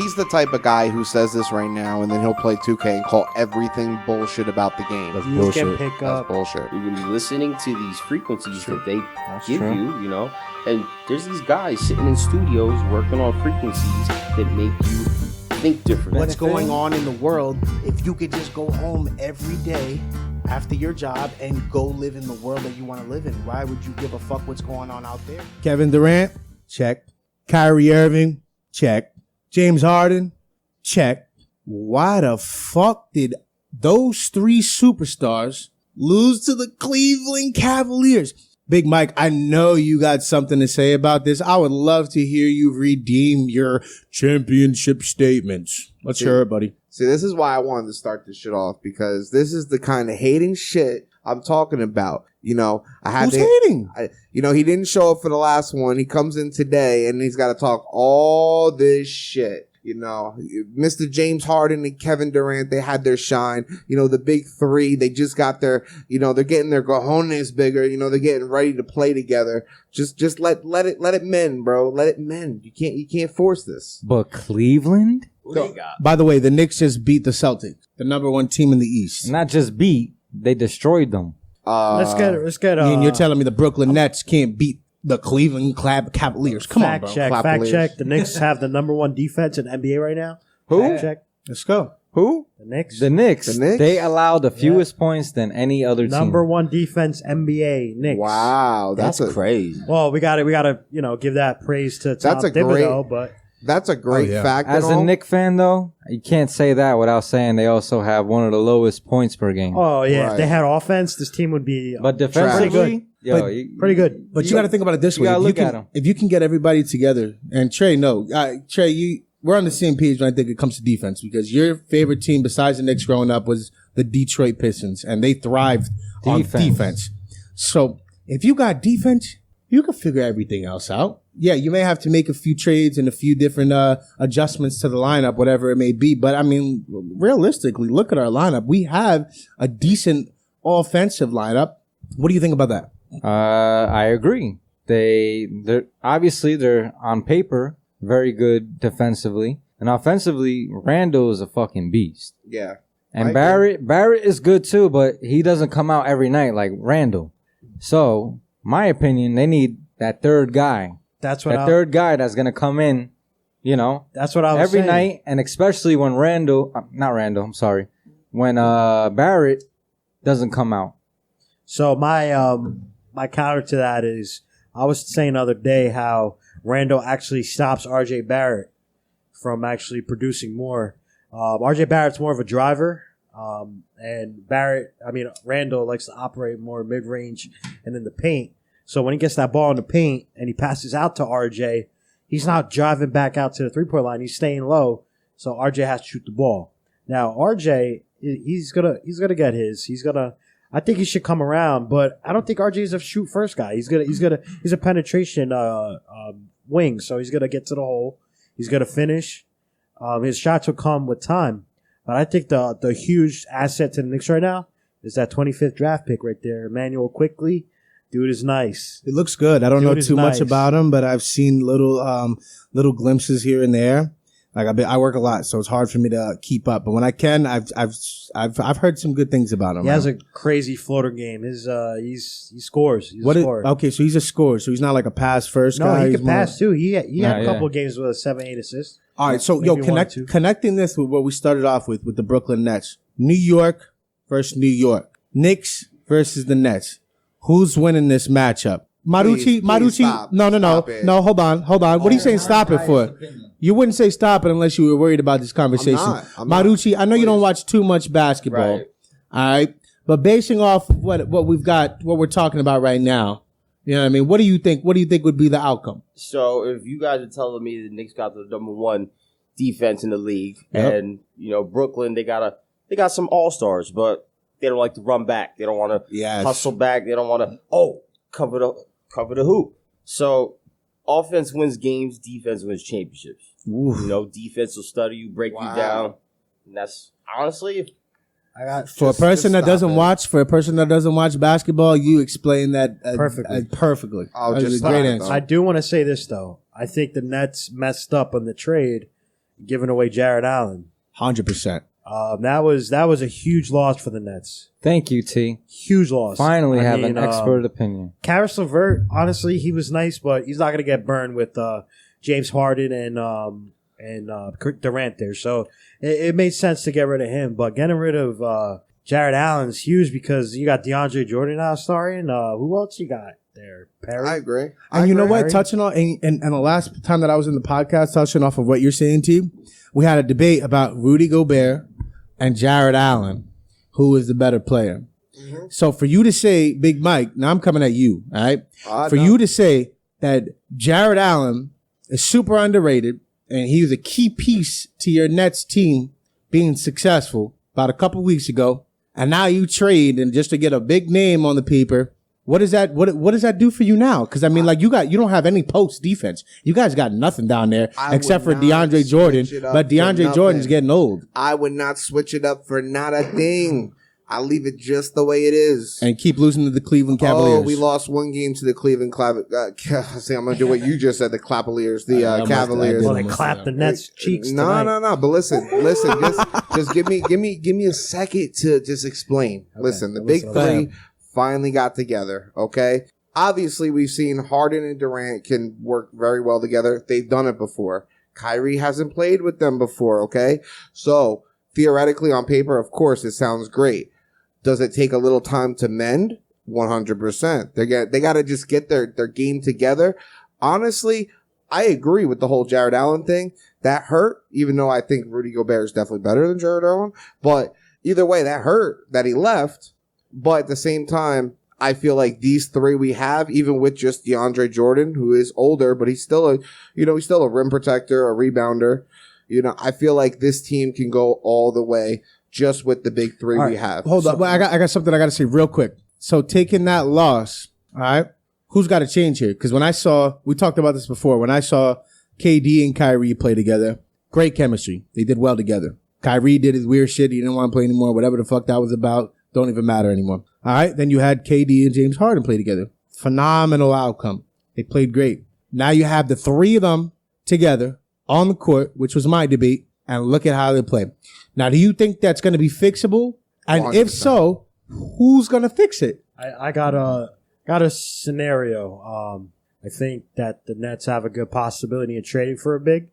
He's the type of guy who says this right now, and then he'll play 2K and call everything bullshit about the game. That's You bullshit. can pick That's up. bullshit. You're going to be listening to these frequencies that they That's give true. you, you know? And there's these guys sitting in studios working on frequencies that make you think differently. What's going on in the world? If you could just go home every day after your job and go live in the world that you want to live in, why would you give a fuck what's going on out there? Kevin Durant, check. Kyrie Irving, check. James Harden, check. Why the fuck did those three superstars lose to the Cleveland Cavaliers? Big Mike, I know you got something to say about this. I would love to hear you redeem your championship statements. Let's hear it, buddy. See, this is why I wanted to start this shit off, because this is the kind of hating shit I'm talking about. You know, Who's hating? He didn't show up for the last one. He comes in today and he's got to talk all this shit. You know, Mr. James Harden and Kevin Durant, they had their shine. You know, the big three, they just got their, they're getting their cojones bigger. You know, they're getting ready to play together. Just let it mend, bro. Let it mend. You can't force this. But Cleveland, By the way, the Knicks just beat the Celtics, the number one team in the East. not just beat, they destroyed them. Let's get. And you're telling me the Brooklyn Nets can't beat the Cleveland Cavaliers? Come on, bro. Fact check. The Knicks have the number one defense in NBA right now. Who? Fact check. Let's go. Who? The Knicks. The Knicks, The Knicks? they allow the fewest points than any other Number team. one defense NBA. Knicks. Wow, That's crazy. Well, we got to give that praise to Tom That's a Thibodeau, but That's a great Oh, yeah. fact. As and a all. Knick fan, though, you can't say that without saying they also have one of the lowest points per game. oh yeah, Right. if they had offense, this team would be But defensively, But- pretty good. But you got to think about it this you way. gotta If look can, at 'em. If you can get everybody together, and Trey, we're on the same page when I think it comes to defense, because your favorite team besides the Knicks growing up was the Detroit Pistons, and they thrived on defense. So if you got defense, you can figure everything else out. Yeah, you may have to make a few trades and a few different adjustments to the lineup, whatever it may be. But I mean, realistically, look at our lineup. We have a decent offensive lineup. What do you think about that? I agree. They're obviously they're on paper very good defensively, and offensively, Randall is a fucking beast. Yeah. And Barrett is good too, but he doesn't come out every night like Randall. So, my opinion, they need that third guy. That's what That third guy that's gonna come in, That's what I was every saying. night, and especially when when Barrett doesn't come out. So my counter to that is, I was saying the other day how Randall actually stops RJ Barrett from actually producing more. RJ Barrett's more of a driver, and Randall likes to operate more mid-range and in the paint. So when he gets that ball in the paint and he passes out to RJ, he's not driving back out to the three-point line. He's staying low, so RJ has to shoot the ball. Now RJ, he's gonna get his. I think he should come around, but I don't think RJ is a shoot first guy. He's a penetration wing, so he's gonna get to the hole. He's gonna finish. His shots will come with time, but I think the huge asset to the Knicks right now is that 25th draft pick right there, Emmanuel Quickly. Dude is nice. It looks good. I don't know Dude is too nice. much about him, but I've seen little glimpses here and there. Like I work a lot, so it's hard for me to keep up. But when I can, I've heard some good things about him. He has a crazy floater game. He scores. He's a scorer. Okay, so he's a scorer. So he's not like a pass first No, guy. he He's can more- pass too. He had a couple yeah. of games with 7-8 assists. All right, so Maybe one or two. connecting this with what we started off with the Brooklyn Nets. New York versus New York. Knicks versus the Nets. Who's winning this matchup? Please stop. No. Stop it. No, hold on. What are you saying stop it for? You wouldn't say stop it unless you were worried about this conversation. I'm not. Maruchii, I know you don't watch too much basketball. Right. All right. But basing off what we've got, what we're talking about right now, you know what I mean? What do you think? What do you think would be the outcome? So if you guys are telling me the Knicks got the number one defense in the league, Yep. and Brooklyn, they got some all-stars, but they don't like to run back. They don't want to Yes. hustle back. They don't want to cover the hoop. So offense wins games, defense wins championships. Oof. Defense will study you, break you down. And that's honestly, For a person that doesn't watch basketball, you explain that Perfectly. Perfectly. Oh, That was just a great stop it, answer. though. I do want to say this though. I think the Nets messed up on the trade. giving away Jared Allen. 100%. That was a huge loss for the Nets. Thank you, T. Huge loss. Finally have an expert opinion. Karis LeVert, honestly, he was nice, but he's not going to get burned with James Harden and Durant there. So it made sense to get rid of him. But getting rid of Jared Allen is huge because you got DeAndre Jordan now starting. Who else you got there? Perry? I agree. And you know what? Perry? Touching on, and the last time that I was in the podcast, touching off of what you're saying, T, we had a debate about Rudy Gobert and Jared Allen, who is the better player. Mm-hmm. So for you to say, Big Mike, now I'm coming at you, all right? For you to say that Jared Allen is super underrated and he was a key piece to your Nets team being successful about a couple weeks ago, and now you trade and just to get a big name on the paper. What does that do for you now? Because I mean, like you don't have any post defense. You guys got nothing down there except for DeAndre Jordan. But DeAndre Jordan's getting old. I would not switch it up for not a thing. I leave it just the way it is. And keep losing to the Cleveland Cavaliers. Oh, we lost one game to the Cleveland Cavaliers. See, I'm going to do what you just said, the Cavaliers. The Cavaliers. Well, they clapped the Nets' cheeks tonight. No. But listen. just give me a second to just explain. Okay. Listen, the big three finally got together, okay? Obviously, we've seen Harden and Durant can work very well together. They've done it before. Kyrie hasn't played with them before, okay? So, theoretically, on paper, of course, it sounds great. Does it take a little time to mend? 100%. They got to just get their game together. Honestly, I agree with the whole Jared Allen thing. That hurt, even though I think Rudy Gobert is definitely better than Jared Allen. But either way, that hurt that he left. But at the same time, I feel like these three we have, even with just DeAndre Jordan, who is older, but he's still a rim protector, a rebounder. I feel like this team can go all the way just with the big three we have. Hold up. I got something I got to say real quick. So taking that loss, all right, who's got to change here? Because we talked about this before, when I saw KD and Kyrie play together, great chemistry. They did well together. Kyrie did his weird shit. He didn't want to play anymore. Whatever the fuck that was about. Don't even matter anymore. All right. Then you had KD and James Harden play together. Phenomenal outcome. They played great. Now you have the three of them together on the court, which was my debate, and look at how they play. Now, do you think that's going to be fixable? And 100%. If so, who's going to fix it? I got a scenario. I think that the Nets have a good possibility of trading for a big.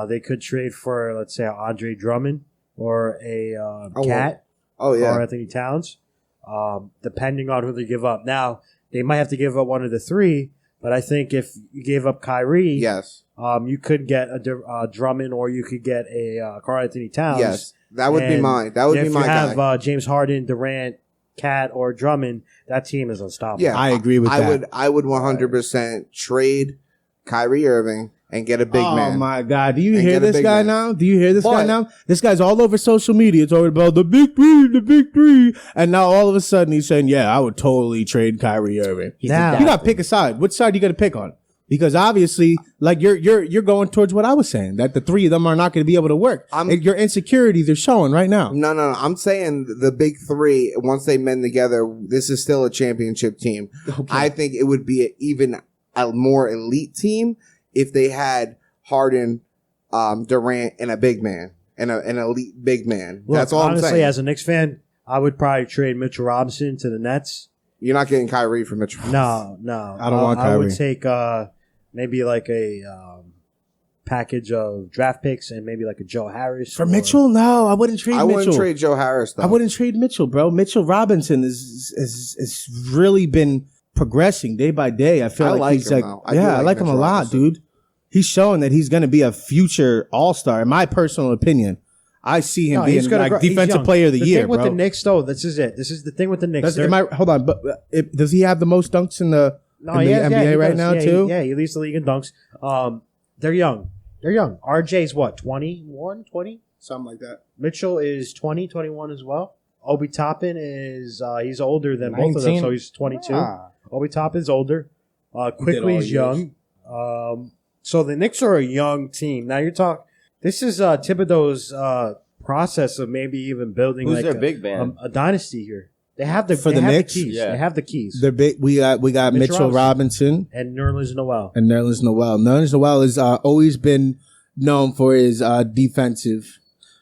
They could trade for, let's say, Andre Drummond or a Cat. Oh, yeah. Or Anthony Towns, depending on who they give up. Now, they might have to give up one of the three, but I think if you gave up Kyrie, yes, you could get a Drummond or you could get a Karl Anthony Towns. Yes, that would be mine. That would be my guy. If you have James Harden, Durant, Cat, or Drummond, that team is unstoppable. Yeah, I agree with that. I would 100% trade Kyrie Irving and get a big man. Oh, my God. Do you hear this guy now? Do you hear this guy now? This guy's all over social media talking about the big three. And now all of a sudden he's saying, yeah, I would totally trade Kyrie Irving. You got to pick a side. Which side you got to pick on? Because obviously, like you're going towards what I was saying, that the three of them are not going to be able to work. Your insecurities are showing right now. No. I'm saying the big three, once they mend together, this is still a championship team. Okay. I think it would be even a more elite team if they had Harden, Durant, and a big man, and an elite big man. Look, that's all I'm saying. Honestly, as a Knicks fan, I would probably trade Mitchell Robinson to the Nets. You're not getting Kyrie from Mitchell Robinson. No. I don't want Kyrie. I would take maybe like a package of draft picks and maybe like a Joe Harris. For Mitchell? No, I wouldn't trade Mitchell. I wouldn't trade Joe Harris, though. I wouldn't trade Mitchell, bro. Mitchell Robinson has really been progressing day by day. I feel like he's like, I like him a lot, dude. He's showing that he's going to be a future all-star. In my personal opinion, I see him being like defensive player of the year, bro. The thing with the Knicks, though, this is it. This is the thing with the Knicks. Hold on, but does he have the most dunks in the NBA right now, too? He leads the league in dunks. They're young. RJ's what, 21, 20? Something like that. Mitchell is 20, 21 as well. Obi Toppin is, he's older than both of them, so he's 22. Obi Toppin's older. Quickly's young. So the Knicks are a young team. Now you're talking, this is Thibodeau's process of maybe even building Who's their big man? A dynasty here. They have the Knicks. The keys. Yeah. They have the keys. They're big. We got Mitchell Robinson and Nerlens Noel. Nerlens Noel has always been known for his defensive.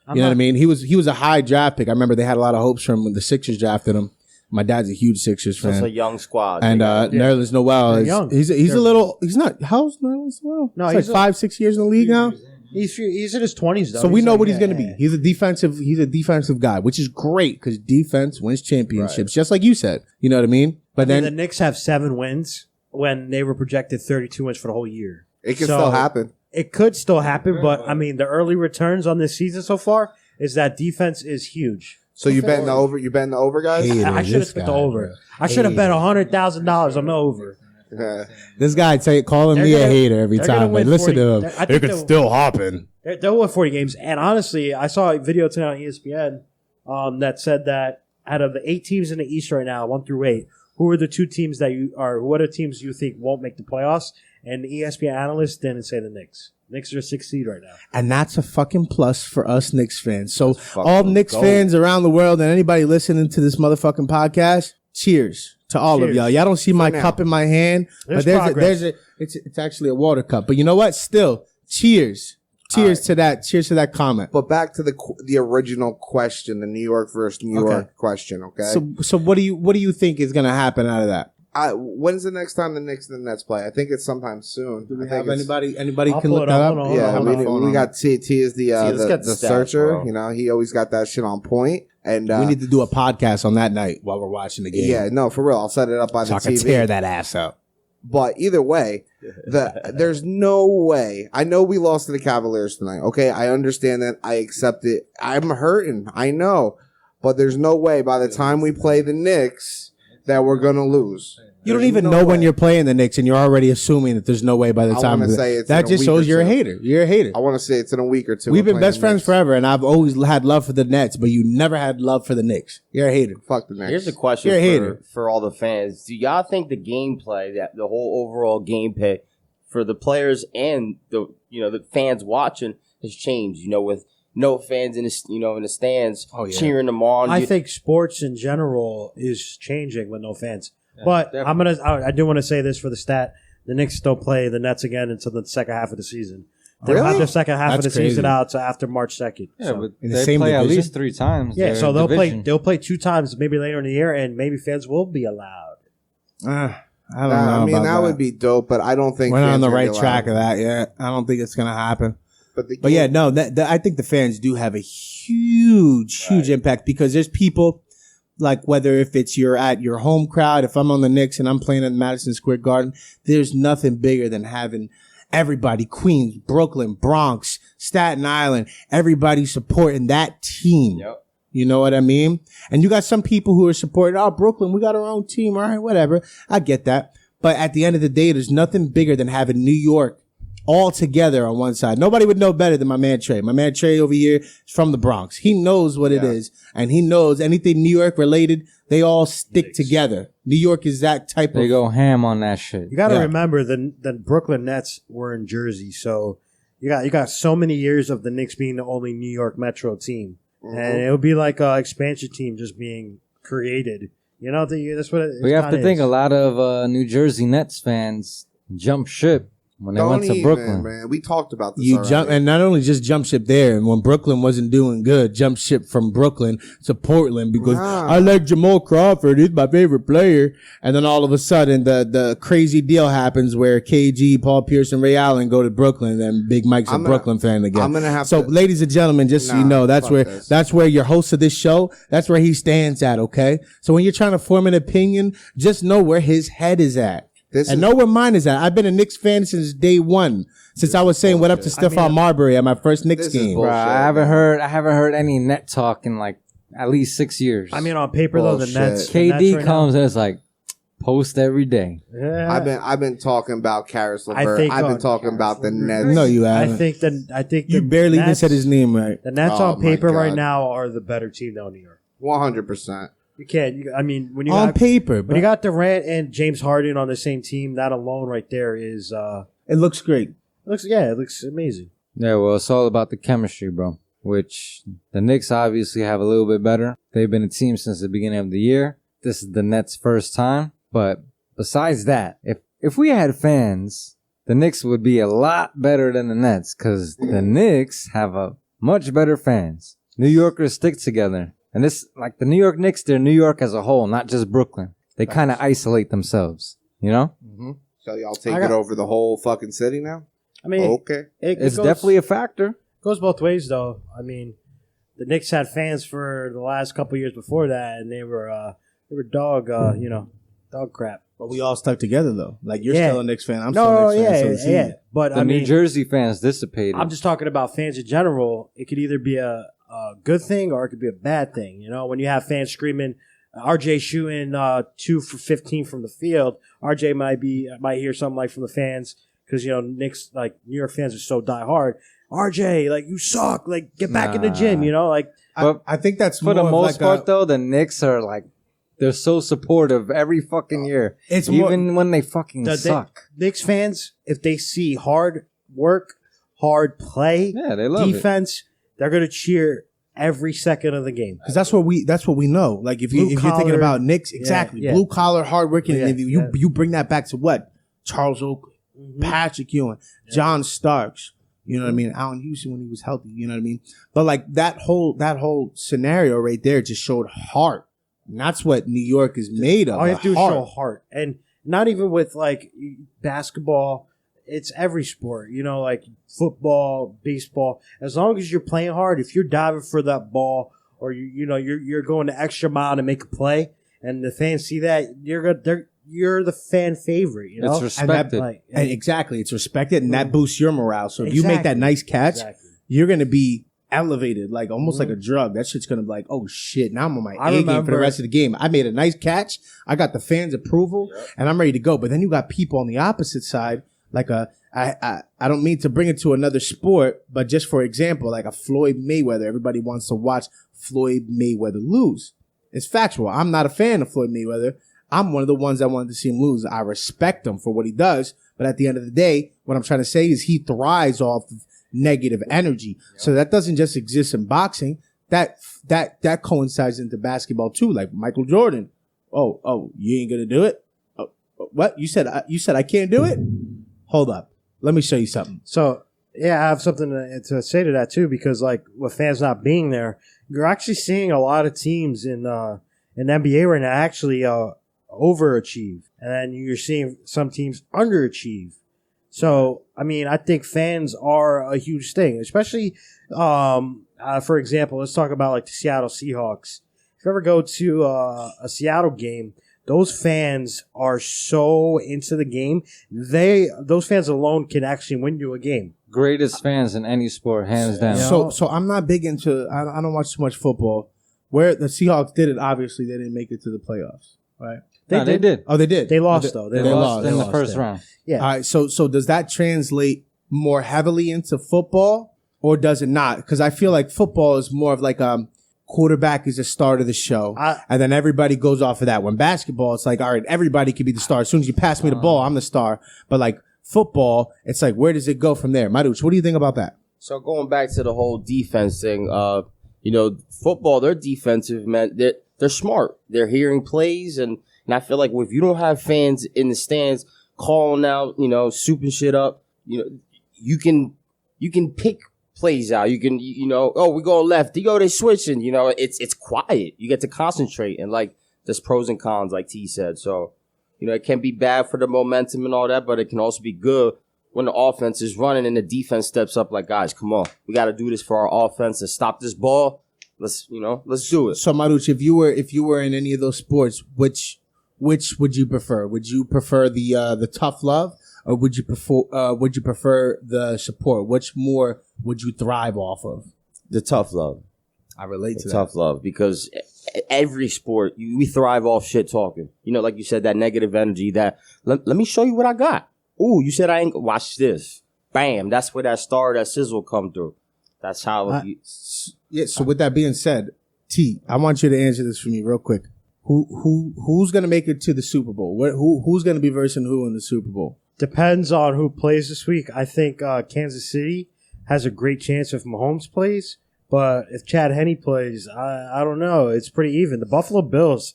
You know what I mean? He was a high draft pick. I remember they had a lot of hopes for him when the Sixers drafted him. My dad's a huge Sixers fan. It's a young squad. And Nerlens Noel is he's a little he's not how's Nerlens Noel? No, he's like 5-6 years in the league now. He's in his 20s though. So we know what he's going to be. He's a defensive guy, which is great because defense wins championships, just like you said. You know what I mean? But then the Knicks have 7 wins when they were projected 32 wins for the whole year. It can still happen. It could still happen, but I mean, the early returns on this season so far is that defense is huge. So you betting the over? You betting the over, guys? I should have spent the over. I should have bet $100,000 on the over. Yeah. this guy calling me a hater every time. But listen to him. It could still happen. They'll win 40 games. And honestly, I saw a video tonight on ESPN that said that out of the 8 teams in the East right now, 1 through 8, who are the 2 teams what are teams you think won't make the playoffs? And the ESPN analysts didn't say the Knicks. Knicks are 6th seed right now. And that's a fucking plus for us Knicks fans. So all Knicks fans around the world and anybody listening to this motherfucking podcast, cheers to all of y'all. Y'all don't see my cup in my hand, but it's actually a water cup. But you know what? Still, cheers. Cheers to that. Cheers to that comment. But back to the original question, the New York versus New York question. Okay. So what do you think is going to happen out of that? When's the next time the Knicks and the Nets play? I think it's sometime soon. Do we have anybody I'll can pull look it that up. up? Yeah, we got T is the the searcher. bro. You know, he always got that shit on point. And we need to do a podcast on that night while we're watching the game. Yeah, no, for real. I'll set it up on So the I can TV. tear that ass up. But either way, there's no way. I know we lost to the Cavaliers tonight. Okay, I understand that. I accept it. I'm hurting. I know. But there's no way by the time we play the Knicks that we're going to lose. You don't even know when you're playing the Knicks, and you're already assuming that there's no way by the time. That just shows you're a hater. You're a hater. I want to say it's in a week or two. We've been best friends forever, and I've always had love for the Nets, but you never had love for the Knicks. You're a hater. Fuck the Knicks. Here's a question for all the fans. Do y'all think the gameplay, that the whole overall gameplay for the players and the fans watching has changed? With no fans in the stands cheering them on. I think sports in general is changing with no fans. But I do want to say this for the stat. The Knicks still play the Nets again until the second half of the season. They'll have the second half of the season out to after March 2nd. Yeah, but they play at least 3 times. Yeah, so they'll play 2 times maybe later in the year, and maybe fans will be allowed. I don't know. I mean, that would be dope, but I don't think we're not on the right track of that yet. I don't think it's going to happen. But yeah, no, I think the fans do have a huge impact because there's people. Like whether if it's you're at your home crowd, if I'm on the Knicks and I'm playing at Madison Square Garden, there's nothing bigger than having everybody, Queens, Brooklyn, Bronx, Staten Island, everybody supporting that team. Yep. You know what I mean? And you got some people who are supporting, Brooklyn, we got our own team. All right, whatever. I get that. But at the end of the day, there's nothing bigger than having New York all together on one side. Nobody would know better than my man Tre. My man Tre over here is from the Bronx. He knows what it is, and he knows anything New York related, they all stick together. New York is that type of... They go ham on that shit. You got to remember the Brooklyn Nets were in Jersey, so you got so many years of the Knicks being the only New York Metro team, and it would be like an expansion team just being created. That's what. But you have to think a lot of New Jersey Nets fans jump ship when they went to Brooklyn. Man. We talked about this. And not only just jump ship there, and when Brooklyn wasn't doing good, jump ship from Brooklyn to Portland because I like Jamal Crawford, he's my favorite player. And then all of a sudden, the crazy deal happens where KG, Paul Pierce, and Ray Allen go to Brooklyn, and Big Mike's a Brooklyn fan again. I'm gonna have so, ladies and gentlemen, just so you know, that's where your host of this show, that's where he stands at. Okay, so when you're trying to form an opinion, just know where his head is at. Know where mine is at. I've been a Knicks fan since day one. Since I was saying what up to Stephon Marbury at my first Knicks game. Bro, I haven't heard any net talk in like at least 6 years. I mean, on paper though, the Nets. KD comes and it's like post every day. Yeah. I've been talking about Karis LeVert. I've been talking about the Nets. No, you haven't. I think you barely even said his name right. The Nets on paper right now are the better team down New York. 100%. You can't. When you on paper, when you got Durant and James Harden on the same team, that alone right there is. It looks great. It looks amazing. Yeah, well, it's all about the chemistry, bro. Which the Knicks obviously have a little bit better. They've been a team since the beginning of the year. This is the Nets' first time. But besides that, if we had fans the Knicks would be a lot better than the Nets because the Knicks have a much better fans. New Yorkers stick together. And this, like the New York Knicks, they're New York as a whole, not just Brooklyn. They kind of isolate themselves, you know? Mm-hmm. So y'all take it over the whole fucking city now? I mean, okay. It's definitely a factor. Goes both ways, though. I mean, the Knicks had fans for the last couple of years before that, and they were dog crap. But we all stuck together, though. Like, you're Yeah. still a Knicks fan. I'm still a Knicks fan. So yeah. But The I New mean, Jersey fans dissipated. I'm just talking about fans in general. It could either be a good thing or it could be a bad thing. You know, when you have fans screaming, RJ shooting 2 for 15 from the field, RJ might hear something like from the fans because Knicks, like New York fans are so diehard. RJ, like, you suck. Like, get back in the gym. You know, like. I think that's for the more most like part, though. The Knicks are like they're so supportive every fucking year. It's even when they fucking suck. Knicks fans, if they see hard work, hard play, they love defense, they're gonna cheer every second of the game. Because that's what we know. Like if you're thinking about Knicks, exactly, blue collar, hard working. And if you bring that back to what? Charles Oakley, Patrick Ewing, John Starks. You know what I mean? Allen Houston when he was healthy. You know what I mean? But like that whole scenario right there just showed heart. And that's what New York is made of. All you have to do is show heart. And not even with like basketball, it's every sport, like football, baseball. As long as you're playing hard, if you're diving for that ball or you're going the extra mile to make a play and the fans see that, you're the fan favorite, It's respected. And exactly. It's respected and that boosts your morale. So if you make that nice catch, you're going to be elevated, like almost like a drug. That shit's going to be like, oh shit, now I'm on my A game for the rest of the game. I made a nice catch. I got the fans' approval and I'm ready to go. But then you got people on the opposite side, like I don't mean to bring it to another sport, but just for example, like a Floyd Mayweather. Everybody wants to watch Floyd Mayweather lose. It's factual. I'm not a fan of Floyd Mayweather. I'm one of the ones that wanted to see him lose. I respect him for what he does. But at the end of the day, what I'm trying to say is he thrives off of negative energy. So that doesn't just exist in boxing. That coincides into basketball too. Like Michael Jordan. Oh, you ain't going to do it? Oh, what? You said I can't do it? Hold up. Let me show you something. So, yeah, I have something to say to that too, because like with fans not being there, you're actually seeing a lot of teams in NBA right now actually overachieve, and then you're seeing some teams underachieve. So, I mean, I think fans are a huge thing, especially, for example, let's talk about like the Seattle Seahawks. If you ever go to a Seattle game, those fans are so into the game. Those fans alone can actually win you a game. Greatest fans in any sport, hands down. So I'm not big into. I don't watch too much football. Where the Seahawks did it, obviously they didn't make it to the playoffs, right? They did. Oh, they did. They lost though. They lost in the first round. Yeah. All right. So does that translate more heavily into football, or does it not? Because I feel like football is more of like quarterback is the start of the show, and then everybody goes off of that. When basketball, it's like, all right, everybody can be the star. As soon as you pass me the ball, I'm the star. But like football, it's like, where does it go from there? Maruchii, what do you think about that? So going back to the whole defense thing, football, they're defensive, man. They're smart. They're hearing plays, and I feel like if you don't have fans in the stands calling out, souping shit up, you can pick plays out. You can, we go left. They switching. It's quiet. You get to concentrate, and like there's pros and cons, like T said. So, it can be bad for the momentum and all that, but it can also be good when the offense is running and the defense steps up. Like, guys, come on, we got to do this for our offense to stop this ball. Let's do it. So Maruchii, if you were in any of those sports, which would you prefer? Would you prefer the tough love, or would you prefer the support? Which more would you thrive off of? The tough love. I relate to that. Tough love, because every sport, we thrive off shit talking. Like you said, that negative energy, that let me show you what I got. Ooh, you said I ain't, watch this. Bam. That's where that sizzle come through. That's how. So with that being said, T, I want you to answer this for me real quick. Who's going to make it to the Super Bowl? Who's going to be versing who in the Super Bowl? Depends on who plays this week. I think Kansas City has a great chance if Mahomes plays. But if Chad Henne plays, I don't know. It's pretty even. The Buffalo Bills,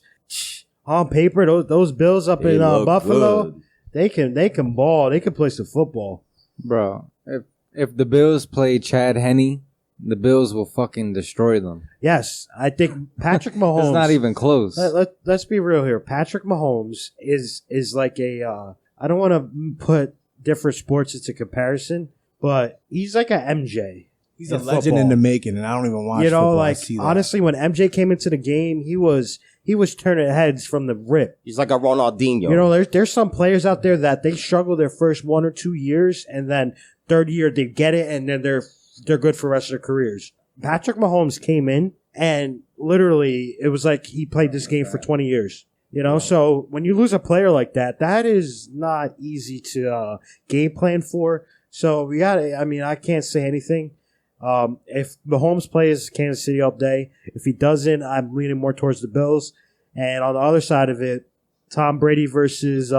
on paper, those Bills up in Buffalo, They can ball. They can play some football. Bro, if the Bills play Chad Henne, the Bills will fucking destroy them. Yes, I think Patrick Mahomes. It's not even close. Let's be real here. Patrick Mahomes is like a. I don't want to put different sports into comparison, but he's like a MJ. He's a legend in the making, and I don't even watch football. Like, honestly, when MJ came into the game, he was turning heads from the rip. He's like a Ronaldinho. You know, there's some players out there that they struggle their first 1 or 2 years, and then third year they get it, and then they're good for the rest of their careers. Patrick Mahomes came in, and literally, it was like he played this game for 20 years. You know, so when you lose a player like that, that is not easy to game plan for. So I can't say anything. If Mahomes plays Kansas City all day, if he doesn't, I'm leaning more towards the Bills. And on the other side of it, Tom Brady versus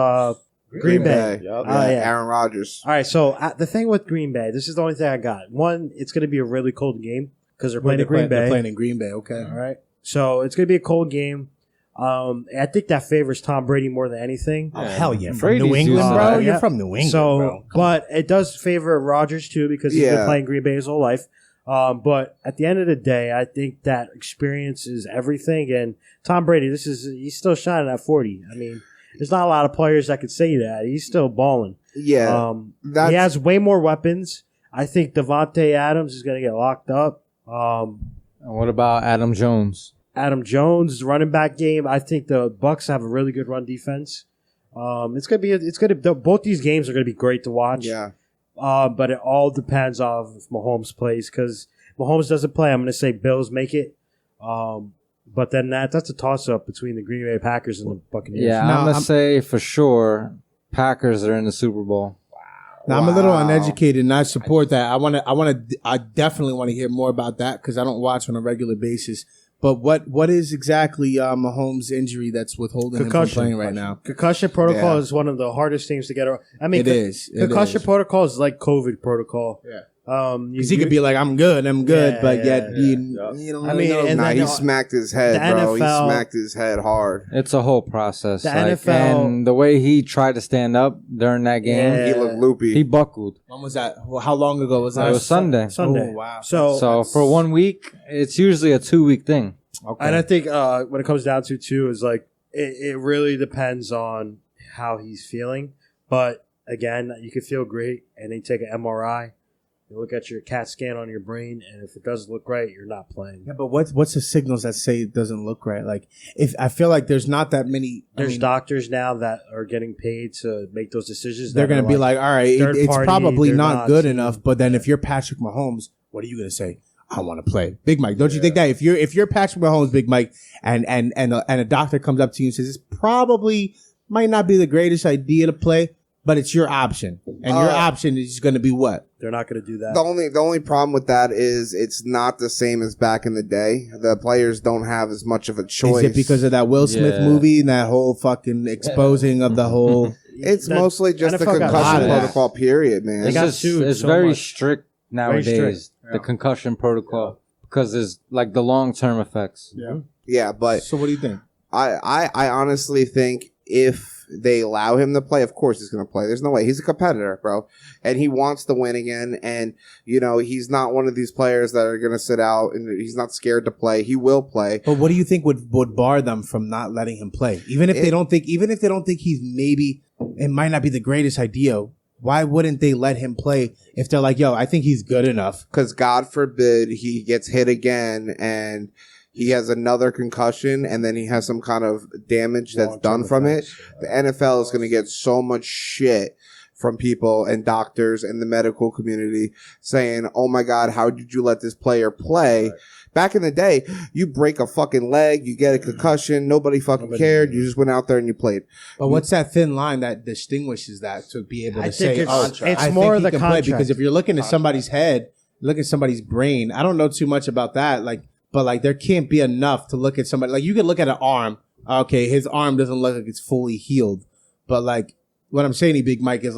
Green Bay. Yep. Aaron Rodgers. All right, so the thing with Green Bay, this is the only thing I got. One, it's going to be a really cold game because they're playing in Green Bay. They're playing in Green Bay, okay. All right, so it's going to be a cold game. I think that favors Tom Brady more than anything. Oh, hell yeah. From Brady's New England, bro? yeah. You're from New England, bro. But it does favor Rodgers, too, because he's been playing Green Bay his whole life. But at the end of the day, I think that experience is everything. And Tom Brady, he's still shining at 40. I mean, there's not a lot of players that could say that. He's still balling. Yeah. He has way more weapons. I think Devontae Adams is going to get locked up. And what about Adam Jones? Adam Jones, running back game. I think the Bucks have a really good run defense. Both these games are gonna be great to watch. Yeah. But it all depends on if Mahomes plays, because Mahomes doesn't play. I'm gonna say Bills make it. But then that's a toss up between the Green Bay Packers and the Buccaneers. Yeah, I'm gonna say for sure Packers are in the Super Bowl. Now, I'm a little uneducated, and I support that. I definitely want to hear more about that because I don't watch on a regular basis. But what is exactly Mahomes' injury that's withholding him from playing right now? Concussion protocol is one of the hardest things to get around. I mean, concussion protocol is like COVID protocol. Yeah. Because he could be like, I'm good, but yet you know. I mean, he smacked his head, bro. He smacked his head hard. It's a whole process. The NFL, and the way he tried to stand up during that game, he looked loopy. He buckled. When was that? Well, how long ago was that? It was Sunday. Sunday. Oh, wow. So for 1 week, it's usually a 2-week thing. Okay. And I think when it comes down to too is like it really depends on how he's feeling. But again, you could feel great, and then you take an MRI. You look at your CAT scan on your brain, and if it doesn't look right, you're not playing. Yeah, but what's the signals that say it doesn't look right? Like, if I feel like there's not that many. There's doctors now that are getting paid to make those decisions. They're going to be like, all right, it's probably not good enough. But then if you're Patrick Mahomes, what are you going to say? I want to play, Big Mike. Don't you think that if you're Patrick Mahomes, Big Mike, and a doctor comes up to you and says it's probably might not be the greatest idea to play, but it's your option, and your option is going to be what? They're not going to do that. The only problem with that is it's not the same as back in the day. The players don't have as much of a choice. Is it because of that Will Smith movie and that whole fucking exposing of the whole? It's mostly just the concussion protocol. Period, man. It's very strict nowadays. The concussion protocol, because there's like the long-term effects. Yeah, but so what do you think? I honestly think if they allow him to play, of course he's going to play. There's no way. He's a competitor, bro, and he wants to win again. And you know he's not one of these players that are going to sit out, and he's not scared to play. He will play. But what do you think would bar them from not letting him play? Even if they don't think he's maybe it might not be the greatest idea. Why wouldn't they let him play if they're like, yo, I think he's good enough? Because God forbid he gets hit again and he has another concussion and then he has some kind of damage that's done from it. The NFL is going to get so much shit from people and doctors and the medical community saying, oh my God, how did you let this player play? Right. Back in the day, you break a fucking leg, you get a concussion, nobody cared. You just went out there and you played. But what's that thin line that distinguishes that to be able to say, it's more of the contract? Because if you're looking at somebody's head, look at somebody's brain, I don't know too much about that. But there can't be enough to look at somebody. Like, you could look at an arm. Okay, his arm doesn't look like it's fully healed. But what I'm saying to you, Big Mike, is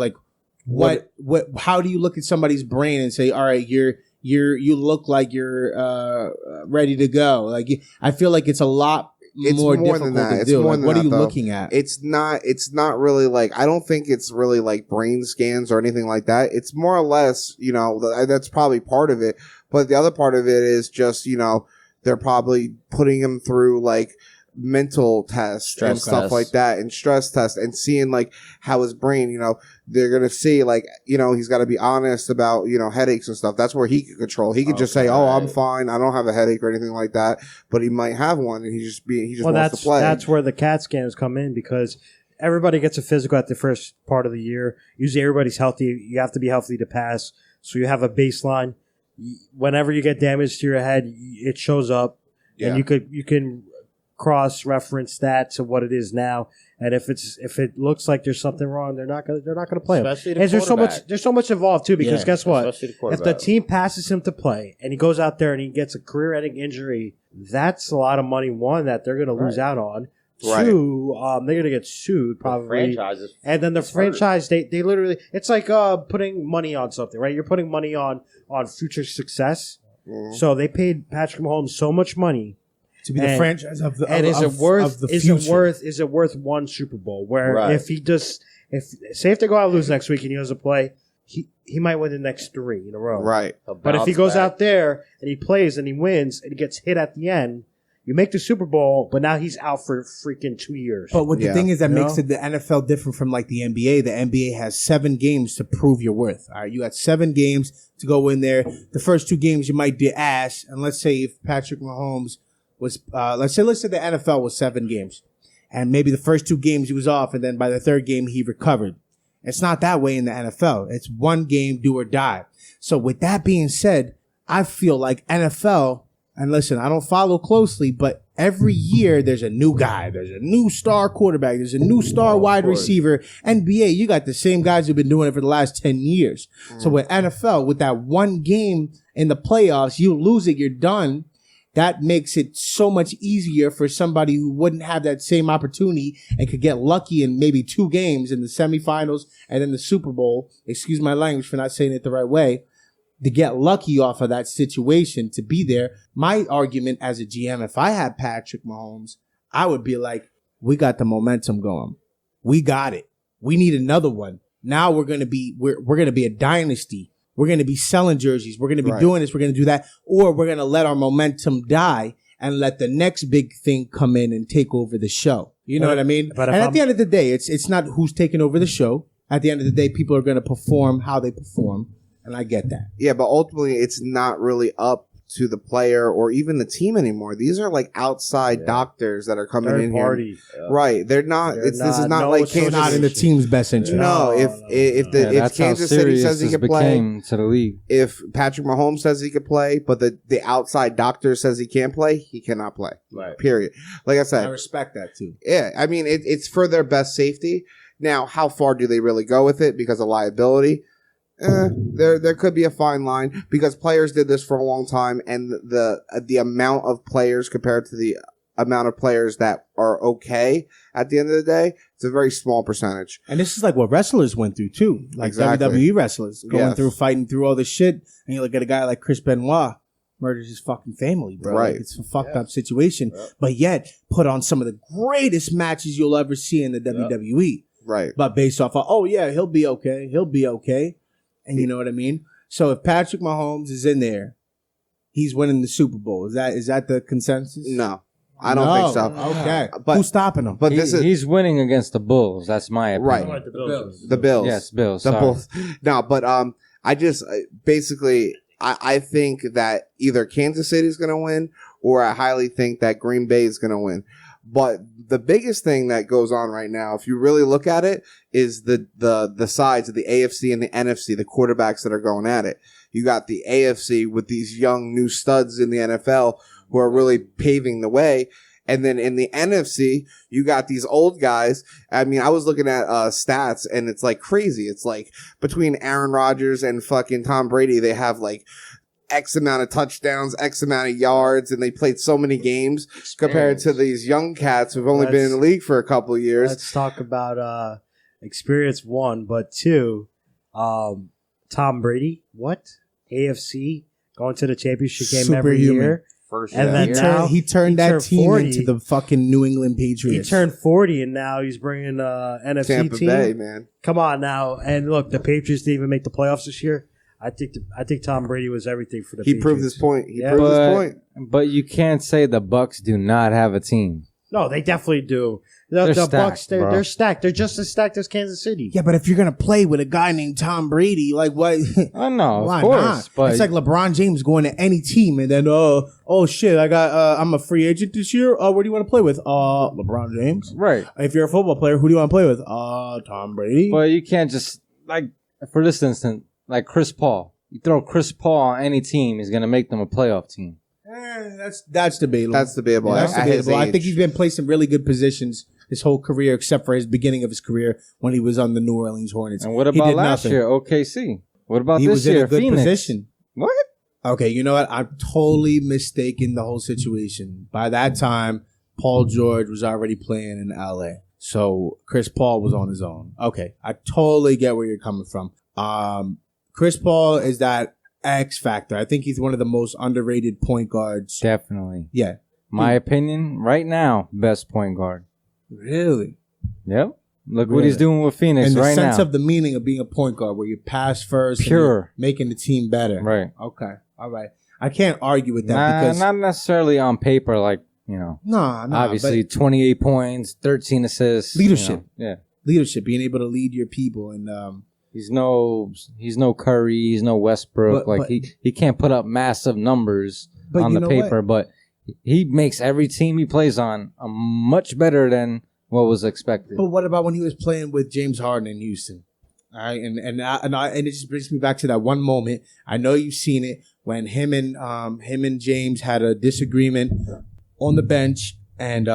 how do you look at somebody's brain and say, all right, you look like you're ready to go? I feel like it's a lot It's more more difficult than that. to It's do? more Like, than what that, are you though. looking at? It's not really like, I don't think it's really like brain scans or anything like that. It's more or less, that's probably part of it. But the other part of it is just, they're probably putting him through like mental tests Stress and stuff tests. like that, and stress tests, and seeing like how his brain, they're going to see like, he's got to be honest about, headaches and stuff. That's where he could control. He could just say, oh, I'm fine. I don't have a headache or anything like that, but he might have one, and he just wants to play. That's where the CAT scans come in, because everybody gets a physical at the first part of the year. Usually everybody's healthy. You have to be healthy to pass. So you have a baseline. Whenever you get damage to your head, it shows up, and you can cross-reference stats of what it is now. And if it looks like there's something wrong, they're not gonna play him. Especially the And quarterback. there's so much involved too, because guess what? Especially the If the quarterback. team passes him to play and he goes out there and he gets a career-ending injury, that's a lot of money. One, that they're going to lose out on. Right. Two, they're going to get sued probably. Franchises. And then the franchise, they literally, it's like putting money on something, right? You're putting money on future success. Mhm. So they paid Patrick Mahomes so much money. To be the And- franchise of the And of, is it of worth the is future. it worth one Super Bowl? Where Right. if say if they go out and lose next week and he doesn't play, he might win the next 3 in a row. Right. But if he goes out there and he plays and he wins and he gets hit at the end, you make the Super Bowl, but now he's out for freaking 2 years. But what the Yeah. thing is that You makes know? the NFL different from like the NBA. The NBA has 7 games to prove your worth. All right, you got 7 games to go in there. The first 2 games you might be ass, and let's say if Patrick Mahomes was, let's say the NFL was 7 games, and maybe the first 2 games he was off, and then by the 3rd game he recovered. It's not that way in the NFL. It's 1 game, do or die. So with that being said, I feel like NFL. And listen, I don't follow closely, but every year there's a new guy. There's a new star quarterback. There's a new star wide receiver. NBA, you got the same guys who've been doing it for the last 10 years. So with NFL, with that 1 game in the playoffs, you lose it, you're done. That makes it so much easier for somebody who wouldn't have that same opportunity and could get lucky in maybe 2 games in the semifinals and then the Super Bowl. Excuse my language for not saying it the right way. To get lucky off of that situation to be there. My argument as a GM, if I had Patrick Mahomes, I would be like, we got the momentum going. We got it. We need another one. Now we're going to be a dynasty. We're going to be selling jerseys. We're going to be doing this. We're going to do that. Or we're going to let our momentum die and let the next big thing come in and take over the show. You know what I mean? but if And at I'm- the end of the day, it's not who's taking over the show. At the end of the day, people are going to perform how they perform. And I get that. Yeah, but ultimately, it's not really up to the player or even the team anymore. These are like outside doctors that are coming Third in party. here. Right. They're not. They're this is not- not no like association. Kansas. Not in the team's best interest. No, if That's how Kansas City serious says he this can play, became to the league. if Patrick Mahomes says he can play, but the outside doctor says he can't play, he cannot play. Right. Period. Like I I said, respect that too. yeah. I mean, it's for their best safety. Now, how far do they really go with it because of liability? There could be a fine line because players did this for a long time, and the amount of players compared to the amount of players that are okay at the end of the day, it's a very small percentage. And this is like what wrestlers went through too. Like Exactly. WWE wrestlers going Yes. through, fighting through all this shit. And you look at a guy like Chris Benoit, murders his fucking family, bro. Right. Like, it's a fucked up situation. But yet, put on some of the greatest matches you'll ever see in the WWE. Right. But based off of, oh yeah, he'll be okay. He'll be okay. And you know what I mean? So if Patrick Mahomes is in there, he's winning the Super Bowl. Is that the consensus? No, I don't think so. Okay. But- who's stopping him? But this is He's winning against the Bulls. That's my opinion. right. The Bills. The Bills. Yes, Bills. The sorry. Bulls. No, but I just basically I think that either Kansas City is going to win, or I highly think that Green Bay is going to win. But the biggest thing that goes on right now, if you really look at it, is the sides of the AFC and the NFC, the quarterbacks that are going at it. You got the AFC with these young new studs in the NFL who are really paving the way. And then in the NFC, you got these old guys. I mean, I was looking at stats, and it's like crazy. It's like between Aaron Rodgers and fucking Tom Brady, they have like X amount of touchdowns, X amount of yards, and they played so many games compared to these young cats who've only been in the league for a couple of years. Let's talk about experience, 1, but 2, Tom Brady. What? AFC going to the championship game every Superhuman. year. first And year. then now He turned he that turned team 40. into the fucking New England He Patriots. turned 40, and now he's bringing NFC Tampa team. Bay, man. Come on now, and look, the Patriots didn't even make the playoffs this year. I think Tom Brady was everything for the He Patriots. proved his point. He Yeah. proved his point. But you can't say the Bucks do not have a team. No, they definitely do. The They're Bucks, stacked, bro. they're stacked. They're just as stacked as Kansas City. Yeah, but if you're gonna play with a guy named Tom Brady, like what? I know, Why of course. not? But It's like LeBron James going to any team and then oh shit, I'm a free agent this year. Where do you want to play with? LeBron James. right. If you're a football player, who do you want to play with? Tom Brady. But you can't just, like, for this instance, like Chris Paul. You throw Chris Paul on any team, he's going to make them a playoff team. That's debatable. That's debatable. That's At his debatable. I age. think he's been placed in really good positions his whole career, except for his beginning of his career when he was on the New Orleans Hornets. And what He about did last nothing. year, OKC? What about He this was year, in a good Phoenix? position. What? Okay, you know what? I'm totally mistaken the whole situation. By that time, Paul George was already playing in LA. So Chris Paul was on his own. Okay, I totally get where you're coming from. Chris Paul is that X factor. I think he's one of the most underrated point guards. Definitely. Yeah. My opinion, right now, best point guard. Really? Yep. Look what Really? he's doing with Phoenix In the right sense now. of the meaning of being a point guard, where you pass first, and Pure. you're making the team better. Right. Okay. All right. I can't argue with that Nah, because not necessarily on paper, like, you know, nah, obviously 28 points, 13 assists. Leadership. You know, yeah. leadership, being able to lead your people, and He's no Curry, he's no Westbrook. But- he can't put up massive numbers But on you the know paper, but he makes every team he plays on much better than what was expected. But what about when he was playing with James Harden in Houston? All right, and it just brings me back to that one moment. I know you've seen it when him and James had a disagreement on the bench, and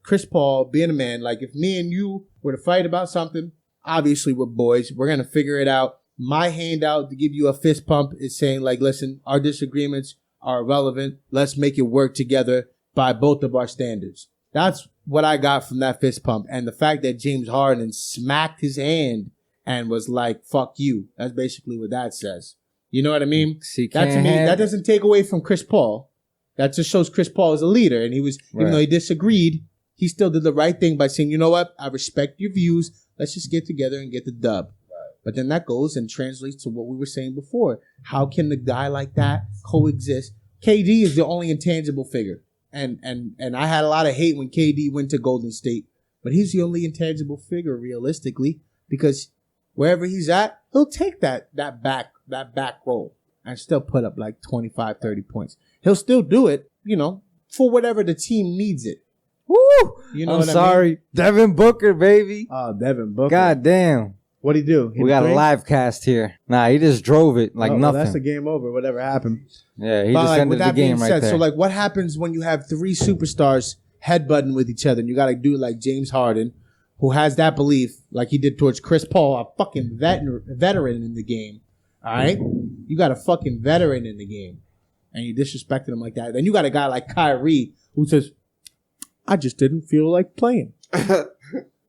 Chris Paul, being a man, like if me and you were to fight about something, obviously we're boys. We're gonna figure it out. My handout to give you a fist pump is saying like, listen, our disagreements are irrelevant. Let's make it work together by both of our standards. That's what I got from that fist pump. And the fact that James Harden smacked his hand and was like, fuck you. That's basically what that says. You know what I mean? That to me, that doesn't take away from Chris Paul. That just shows Chris Paul as a leader. And he was, even though he disagreed, he still did the right thing by saying, you know what? I respect your views. Let's just get together and get the dub. Right. But then that goes and translates to what we were saying before. How can a guy like that coexist? KD is the only intangible figure. And I had a lot of hate when KD went to Golden State. But he's the only intangible figure realistically, because wherever he's at, he'll take that back roll and still put up like 25, 30 points. He'll still do it, for whatever the team needs it. Woo! You know I'm what I sorry. mean? Devin Booker, baby. Oh, Devin Booker. God damn. What'd he do? We got a live cast here. Nah, he just drove it like nothing. That's the game over. Whatever happened. Yeah, he But just like, ended with the that being game right said, there. so like, what happens when you have three superstars headbutting with each other? And you got to do like James Harden, who has that belief, like he did towards Chris Paul, a fucking veteran in the game. All right, you got a fucking veteran in the game, and you disrespected him like that. Then you got a guy like Kyrie who says, "I just didn't feel like playing."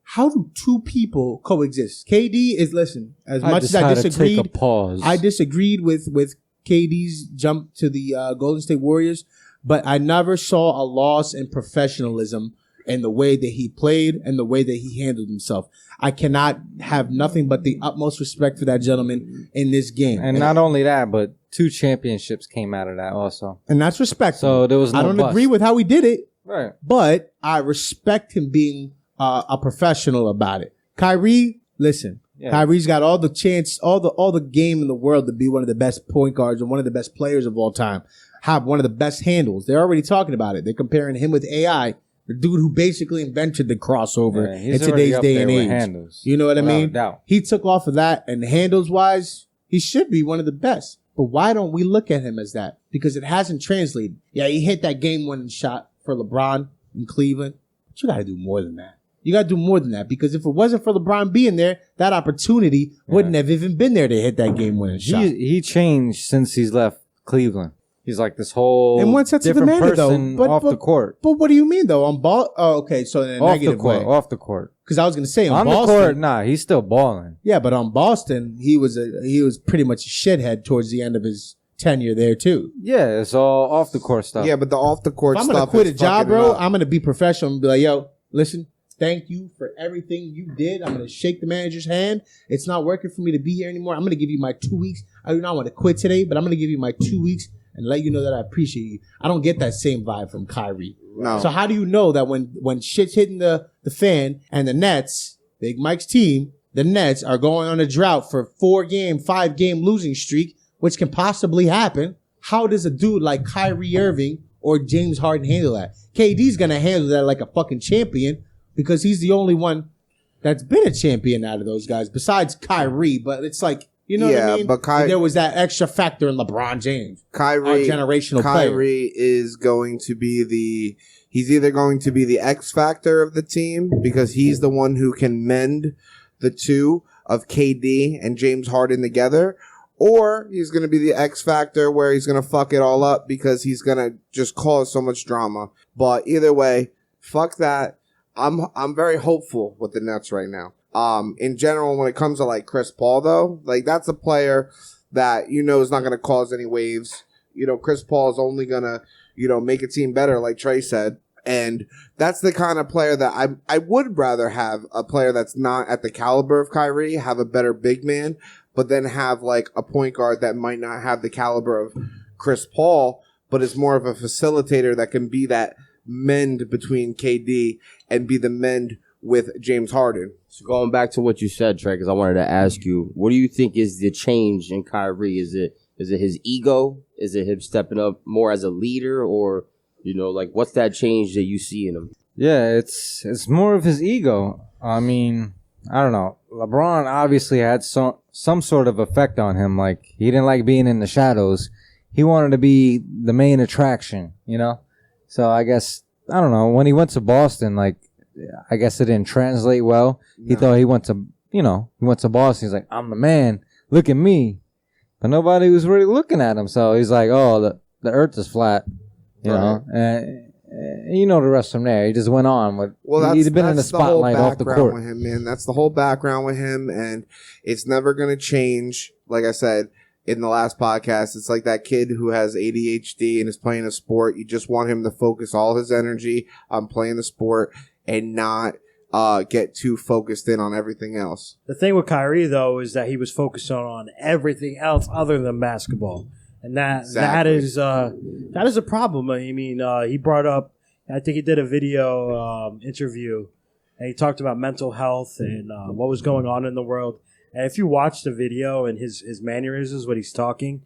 How do two people coexist? KD is, listen, as much as I disagreed, take a pause. I disagreed with KD's jump to the Golden State Warriors, but I never saw a loss in professionalism in the way that he played and the way that he handled himself. I cannot have nothing but the utmost respect for that gentleman in this game. And not only that, but 2 championships came out of that also. And that's respectful. So there was no I don't bust. agree with how he did it, Right. but I respect him being a professional about it. Kyrie, listen, Yeah. Kyrie's got all the chance, all the game in the world to be one of the best point guards and one of the best players of all time. Have one of the best handles. They're already talking about it. They're comparing him with AI, the dude who basically invented the crossover Yeah, in he's already today's up day there and with age. handles. You know what I Without a mean? doubt. He took off of that, and handles wise, he should be one of the best. But why don't we look at him as that? Because it hasn't translated. Yeah, he hit that game-winning shot for LeBron in Cleveland, but you got to do more than that. You got to do more than that, because if it wasn't for LeBron being there, that opportunity wouldn't have even been there to hit that game-winning shot. He changed since he's left Cleveland. He's like this whole In one sense of the different matter, though. person But- off but- the court. But what do you mean, though? On ball? Oh, okay. So in a Off the negative court. way. Off the court. Because I was going to say On Boston, the court, nah, he's still balling. yeah, but on Boston, he was pretty much a shithead towards the end of his tenure there too. Yeah, it's all off the court stuff. Yeah, but the off the court If I'm stuff. gonna quit a is job, fucking bro, him up. I'm gonna be professional and be like, yo, listen, thank you for everything you did. I'm gonna shake the manager's hand. It's not working for me to be here anymore. I'm gonna give you my 2 weeks. I do not want to quit today, but I'm gonna give you my 2 weeks and let you know that I appreciate you. I don't get that same vibe from Kyrie. No. So how do you know that when shit's hitting the fan and the Nets, Big Mike's team, the Nets are going on a drought for 5-game losing streak, which can possibly happen? How does a dude like Kyrie Irving or James Harden handle that? KD's going to handle that like a fucking champion because he's the only one that's been a champion out of those guys besides Kyrie. But it's like, you know what I mean? But there was that extra factor in LeBron James. Kyrie, our generational player. Kyrie is going to be he's either going to be the X factor of the team because he's the one who can mend the two of KD and James Harden together, or he's going to be the X factor where he's going to fuck it all up because he's going to just cause so much drama. But either way, fuck that. I'm very hopeful with the Nets right now. In general, when it comes to like Chris Paul though, like that's a player that is not going to cause any waves. Chris Paul is only going to, make a team better, like Trey said. And that's the kind of player that I would rather have a player that's not at the caliber of Kyrie, have a better big man, but then have like a point guard that might not have the caliber of Chris Paul, but is more of a facilitator that can be that mend between KD and be the mend with James Harden. So going back to what you said, Trey, because I wanted to ask you, what do you think is the change in Kyrie? Is it his ego? Is it him stepping up more as a leader, or what's that change that you see in him? Yeah, it's more of his ego. I mean, I don't know. LeBron obviously had some sort of effect on him. Like, he didn't like being in the shadows. He wanted to be the main attraction, So I guess, I don't know, when he went to Boston, like, I guess it didn't translate well. He thought he went to Boston. He's like, I'm the man. Look at me. But nobody was really looking at him. So he's like, oh, the earth is flat. You know, and the rest from there. He just went on with. Well, he'd been in the spotlight off the court with him, man. That's the whole background with him, and it's never going to change. Like I said in the last podcast, it's like that kid who has ADHD and is playing a sport. You just want him to focus all his energy on playing the sport and not get too focused in on everything else. The thing with Kyrie though is that he was focused on everything else other than basketball. And that is a problem. I mean, he brought up, I think he did a video interview, and he talked about mental health and what was going on in the world. And if you watch the video and his mannerisms, what he's talking,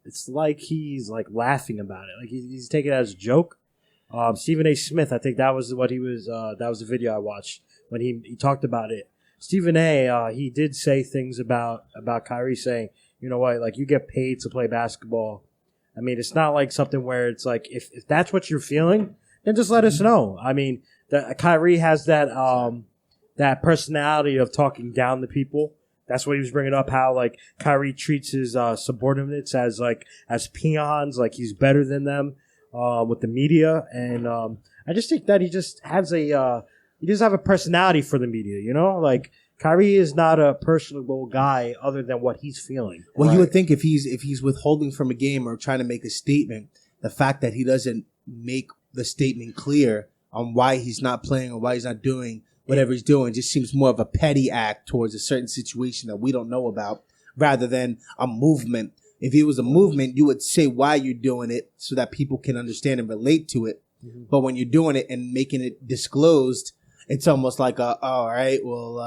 it's like he's like laughing about it, like he's taking it as a joke. Stephen A. Smith, I think that was what he was. That was the video I watched when he talked about it. Stephen A. He did say things about Kyrie, saying, you know what, like, you get paid to play basketball. I mean, it's not like something where it's like, if that's what you're feeling, then just let us know. I mean, Kyrie has that personality of talking down to people. That's what he was bringing up, how, like, Kyrie treats his subordinates as peons, like he's better than them with the media. And I just think that he just has he doesn't have a personality for the media, like, Kyrie is not a personable guy other than what he's feeling. Well, you would think if he's withholding from a game or trying to make a statement, the fact that he doesn't make the statement clear on why he's not playing or why he's not doing whatever he's doing just seems more of a petty act towards a certain situation that we don't know about rather than a movement. If it was a movement, you would say why you're doing it so that people can understand and relate to it. Mm-hmm. But when you're doing it and making it disclosed, it's almost like all right, well,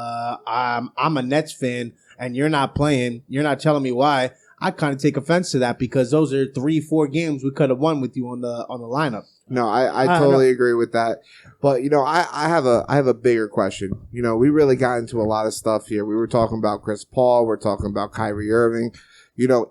I'm a Nets fan and you're not playing. You're not telling me why. I kind of take offense to that because those are 3-4 games we could have won with you on the lineup. No, I totally agree with that. But, I have a bigger question. We really got into a lot of stuff here. We were talking about Chris Paul. We're talking about Kyrie Irving.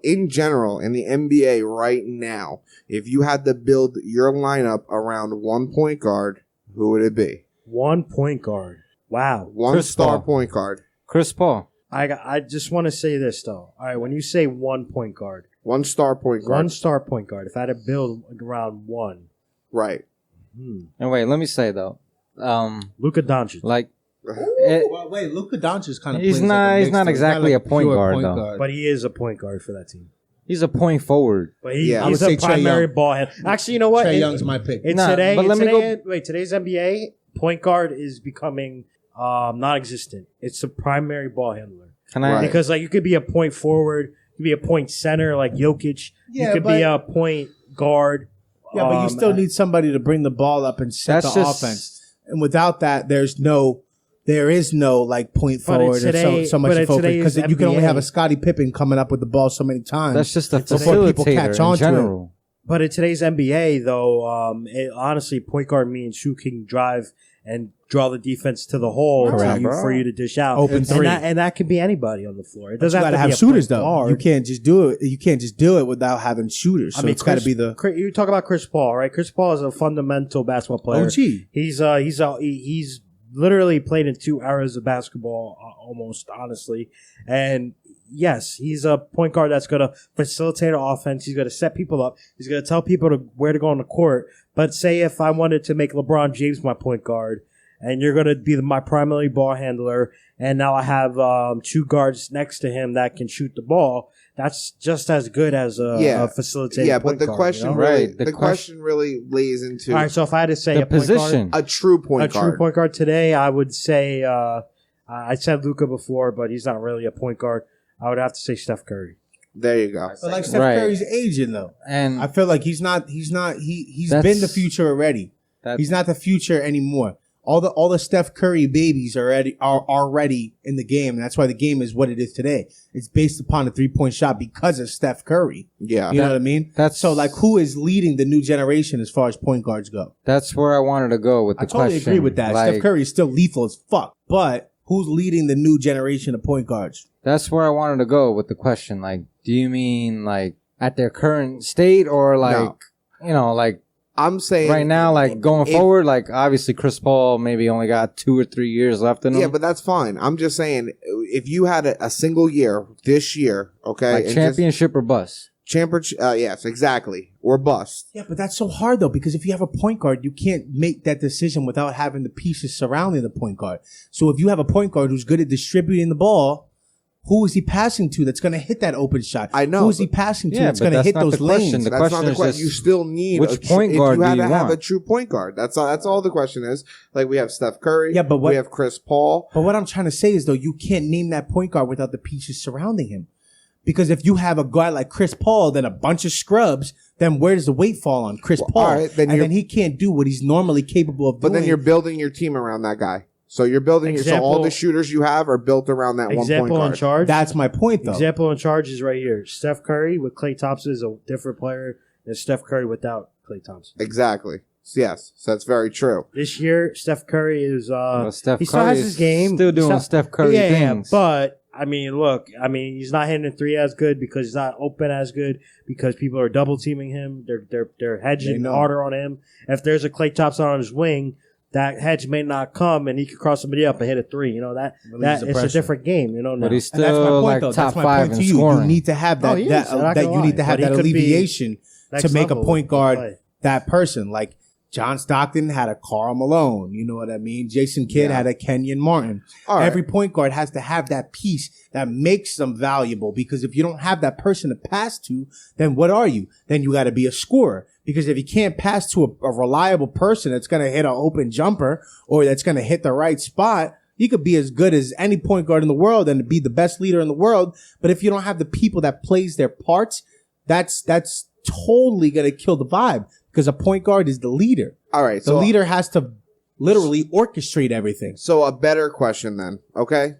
In general, in the NBA right now, if you had to build your lineup around one point guard, who would it be? One point guard. Wow. One star point guard. Chris Paul. I just want to say this, though. All right, when you say one point guard. One star point guard. One star point guard. If I had to build around one. Right. And wait, let me say, though. Luka Doncic. Like, wait, Luka Doncic kind of he's not exactly a point guard, though. But he is a point guard for that team. He's a point forward. But Yeah. I he's would a say Trae primary Young. ball hand. Actually, you know what? Trae Young's my pick. Nah, but let me Today's NBA point guard is becoming non-existent. It's a primary ball handler. Can I? Right. Because like you could be a point forward, you could be a point center like Jokic. Yeah, you could but- be a point guard. Yeah, but you still need somebody to bring the ball up and set That's the just- offense. And without that, there is no like point But in forward today- or so much but in focus today's because you can only NBA have a Scottie Pippen coming up with the ball so many times. That's just a Before people catch facilitator on in to it. general. But in today's NBA, though, honestly, point guard means who can drive and draw the defense to the hole Correct. for you to dish out. Open three. And that can be anybody on the floor. It You doesn't got to have have to be shooters a point though. guard. You can't just do it. You can't just do it without having shooters. So it's got to be the You talk about Chris Paul, right? Chris Paul is a fundamental basketball player. OG. He's literally played in 2 eras of basketball, almost honestly. And yes, he's a point guard that's going to facilitate an offense. He's going to set people up. He's going to tell people where to go on the court. But say if I wanted to make LeBron James my point guard, and you're going to be my primary ball handler, and now I have 2 guards next to him that can shoot the ball. That's just as good as a facilitator. Yeah, but point the guard, question you know? really, Right, the question really lays into All right, so if I had to say The a point guard, position. a true point a guard. true point guard today, I would say I said Luka before, but he's not really a point guard. I would have to say Steph Curry. There you go. But like Steph Right. Curry's aging though. And I feel like he's been the future already. He's not the future anymore. All the Steph Curry babies are already in the game, and that's why the game is what it is today. It's based upon a 3-point shot because of Steph Curry. Yeah. You know what I mean? that's- So like who is leading the new generation as far as point guards go? That's where I wanted to go with the I totally question. agree with that. Like, Steph Curry is still lethal as fuck. But who's leading the new generation of point guards? That's where I wanted to go with the question. Like, do you mean like at their current state or like, you know, like I'm saying right now, like going forward, like obviously Chris Paul maybe only got 2 or 3 years left in him. Yeah, but that's fine. I'm just saying, if you had a single year this year, okay, like and championship or bust. yes, exactly, or bust. Yeah, but that's so hard though, because if you have a point guard, you can't make that decision without having the pieces surrounding the point guard. So if you have a point guard who's good at distributing the ball, who is he passing to that's going to hit that open shot? I know, Who is he passing to Yeah, that's but going to that's hit not those the question. lanes? The That's question not the is question. just You still need which point guard if you do had you to have want? a true point guard. That's all the question is. Like we have Steph Curry. Yeah, but we have Chris Paul. But what I'm trying to say is though, you can't name that point guard without the pieces surrounding him. Because if you have a guy like Chris Paul, then a bunch of scrubs, then where does the weight fall on Chris Paul? all right, then then he can't do what he's normally capable of But doing. then you're building your team around that guy. So you're building so all Example- the shooters you have are built around that one point Example in guard. charge. That's my point though. Example in charge is right here. Steph Curry with Klay Thompson is a different player than Steph Curry without Klay Thompson. Exactly. Yes, so that's very true. This year, Steph Curry is Steph he still Curry has is his game. still doing He's Steph Curry things. But I mean, look, he's not hitting the 3 as good because he's not open as good because people are double teaming him. They're hedging harder on him. If there's a Klay Thompson on his wing, that hedge may not come, and he could cross somebody up and hit a 3. You know that Relieves the it's a pressure. different game. You know, now. But he's And that's my still point, like though. top That's my 5 point in to you. scoring. You need to have that. Oh, he is. I'm not that gonna you need lie. to have But he that could be alleviation next to make a level point with guard play. that person. Like John Stockton had a Karl Malone. You know what I mean? Jason Kidd had a Kenyon Martin. All right. Every point guard has to have that piece that makes them valuable. Because if you don't have that person to pass to, then what are you? Then you got to be a scorer. Because if you can't pass to a reliable person that's going to hit an open jumper or that's going to hit the right spot, you could be as good as any point guard in the world and be the best leader in the world. But if you don't have the people that plays their parts, that's totally going to kill the vibe because a point guard is the leader. All right. The leader has to literally orchestrate everything. So a better question then, okay?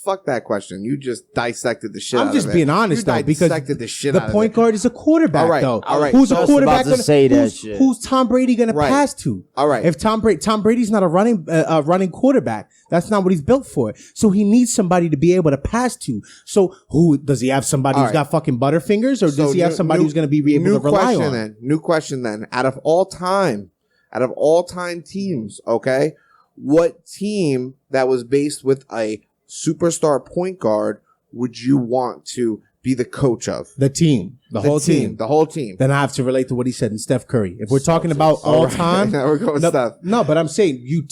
Fuck that question. You just dissected the shit out of it. I'm just being honest, though, because the shit the out point of guard is a quarterback, All right, though. all right. Who's So I a was quarterback? about to say that shit. Who's Tom Brady going to Right. pass to? All right. If Tom Brady's not a running quarterback, that's not what he's built for. So he needs somebody to be able to pass to. So who does he have? Somebody All who's right. got fucking butterfingers, or So does he have somebody who's going to be able to rely on? New question then. Out of all time teams, okay, what team that was based with a superstar point guard would you want to be the coach of? The team, the whole team. The whole team. Then I have to relate to what he said in Steph Curry. If we're talking about all time, Now we're going Steph. no, but I'm saying you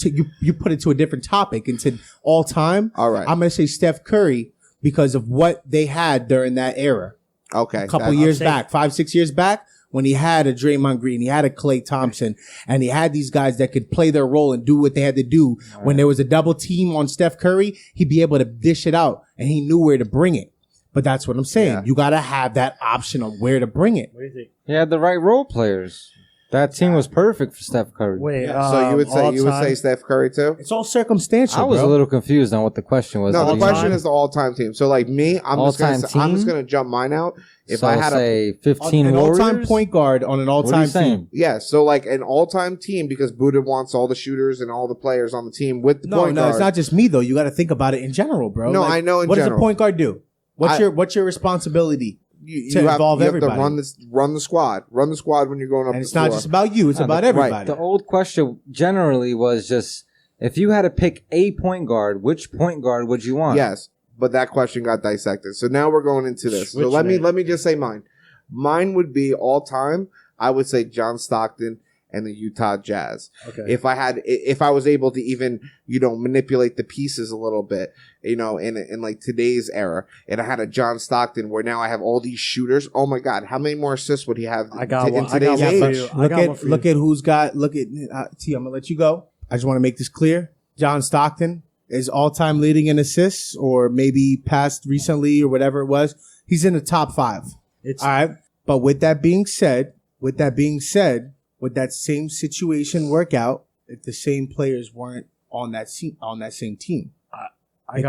put it to a different topic and said all time. All right. I'm going to say Steph Curry because of what they had during that era. Okay. A couple years back, 5-6 years back, when he had a Draymond Green, he had a Klay Thompson, and he had these guys that could play their role and do what they had to do. Right. When there was a double team on Steph Curry, he'd be able to dish it out, and he knew where to bring it. But that's what I'm saying. Yeah. You got to have that option of where to bring it. What do you think? He had the right role players. That team was perfect for Steph Curry. Wait, so you would say Steph Curry too? It's all circumstantial. I was a little confused on what the question was. No, the question is the all-time team. So like me, I'm just gonna jump mine out. If I had say 15 an Warriors? all-time point guard on an all-time team. Yeah, so like an all-time team because Buda wants all the shooters and all the players on the team with the point guard. No, it's not just me though. You got to think about it in general, bro. No, I know in general. What does a point guard do? What's your responsibility? You have to run the squad when you're going up. And it's not just about you; it's about everybody. Right. The old question generally was just if you had to pick a point guard, which point guard would you want? Yes, but that question got dissected. So now we're going into this. So let me just say mine. Mine would be all time. I would say John Stockton and the Utah Jazz. Okay. If I was able to even, manipulate the pieces a little bit, in like today's era, and I had a John Stockton where now I have all these shooters. Oh my God, how many more assists would he have in today's age? Look at who's got, T, I'm going to let you go. I just want to make this clear. John Stockton is all-time leading in assists or maybe passed recently or whatever it was. He's in the top 5. All right. But with that being said, would that same situation work out if the same players weren't on that same team?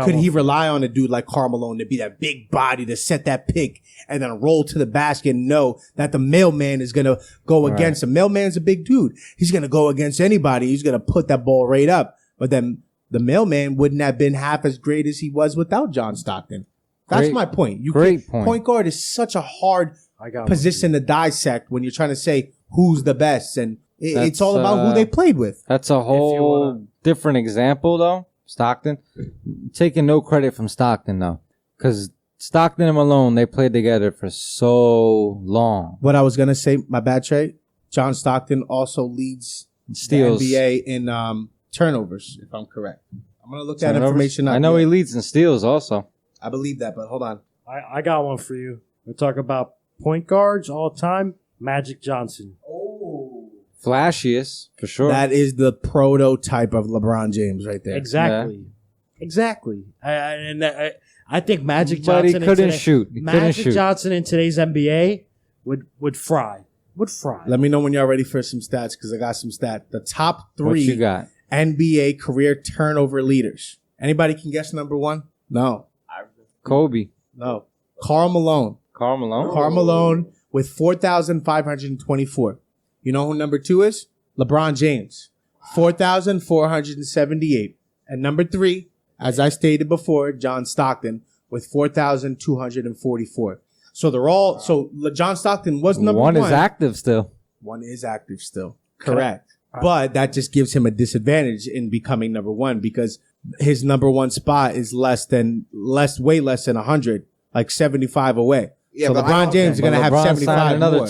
Could he rely on a dude like Karl Malone to be that big body to set that pick and then roll to the basket and know that the mailman is going to go against him? Mailman's a big dude. He's going to go against anybody. He's going to put that ball right up. But then the mailman wouldn't have been half as great as he was without John Stockton. That's my point. Point. Point guard is such a hard position to dissect when you're trying to say who's the best, and it's all about who they played with. That's a whole different example, though. Stockton. Taking no credit from Stockton, though. Because Stockton and Malone, they played together for so long. What I was going to say, my bad, Trey, John Stockton also leads steals. The NBA in turnovers, if I'm correct. I'm going to look that information up. I know he leads in steals also. I believe that, but hold on. I got one for you. We'll talk about point guards all time. Magic Johnson. Flashiest, for sure. That is the prototype of LeBron James right there. Exactly. Yeah. Exactly. I think Magic But Johnson... he couldn't shoot. Magic Johnson in today's NBA would fry. Let me know when y'all ready for some stats, because I got some stats. The top 3 what you got? NBA career turnover leaders. Anybody can guess number 1? No. Kobe. No. Karl Malone. Karl Malone with 4,524. You know who number 2 is? LeBron James. 4,478. And number 3, as I stated before, John Stockton with 4,244. So they're all, John Stockton was number 1. One is active still. One is active still. Correct. But that just gives him a disadvantage in becoming number 1 because his number 1 spot is way less than 100, like 75 away. Yeah, so LeBron James is going to have 75 more.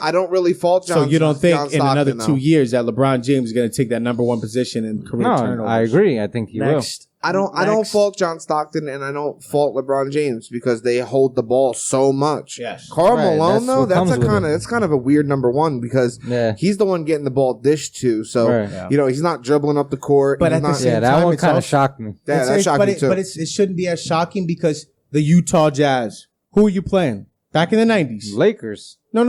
I don't really fault John. So you don't think in another 2 years that LeBron James is going to take that number 1 position in career turnovers? I agree. I think he will. I don't fault John Stockton and I don't fault LeBron James because they hold the ball so much. Yes. Karl Malone though, that's kind of a weird number 1 because he's the one getting the ball dished to. So he's not dribbling up the court. But at the same time, that one kind of shocked me. Yeah, that shocked me too. But it shouldn't be as shocking because the Utah Jazz. Who are you playing? Back in the 90s. Lakers. No.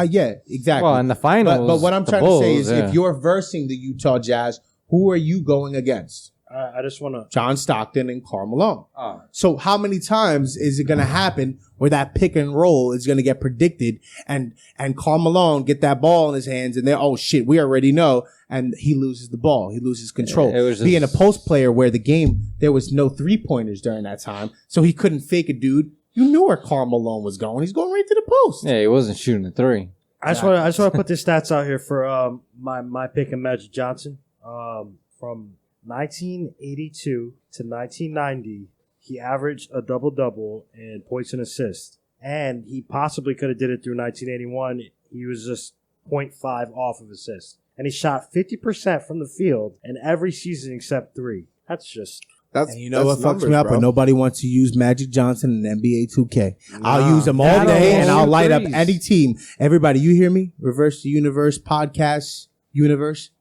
Yeah, exactly. Well, in the finals. But what I'm trying to say is if you're versing the Utah Jazz, who are you going against? I just want to... John Stockton and Karl Malone. So how many times is it going to happen where that pick and roll is going to get predicted and Karl Malone get that ball in his hands and they're, oh shit, we already know. And he loses the ball. He loses control. Being a post player where the game, there was no 3-pointers during that time. So he couldn't fake a dude. You knew where Karl Malone was going. He's going right to the post. Yeah, he wasn't shooting a 3. I just want to put the stats out here for my pick and Magic Johnson. From 1982 to 1990, he averaged a double-double in points and assists. And he possibly could have did it through 1981. He was just 0.5 off of assists. And he shot 50% from the field in every season except 3. That's just... That's And you know what that's fucks numbers, me up? bro. When nobody wants to use Magic Johnson in NBA 2K. I'll Nah. use him all That'll day, and hold I'll light up threes. any team. Everybody, you hear me? Reverse the universe podcast universe.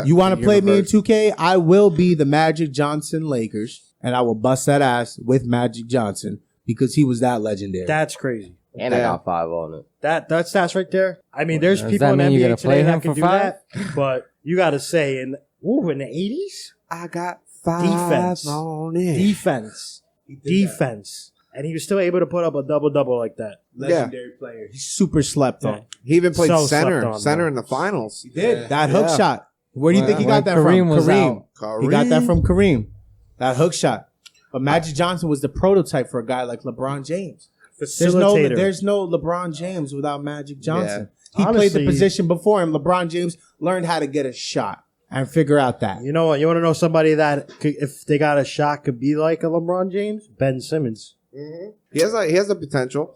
You want to play me in Universe. 2K? I will be the Magic Johnson Lakers, and I will bust that ass with Magic Johnson because he was that legendary. That's crazy. And I got 5 on it. That's stats right there. I mean, there's Does people that in mean you're NBA gonna play today him that can for do 5? that, but you got to say in the 80s, I got 5 Defense. on it. defense, and he was still able to put up a double like that. legendary player. He's super slept on. He even played So center slept on, in the finals. He did. That hook shot. Where do you think he When got that Kareem from? was Kareem. out. He got that from Kareem. That hook shot. But Magic Johnson was the prototype for a guy like LeBron James. Facilitator. There's no LeBron James without Magic Johnson. Yeah. He played the Honestly- position before him. LeBron James learned how to get a shot and figure out that. You know what? You want to know somebody that could, if they got a shot, could be like a LeBron James? Ben Simmons. He has the potential.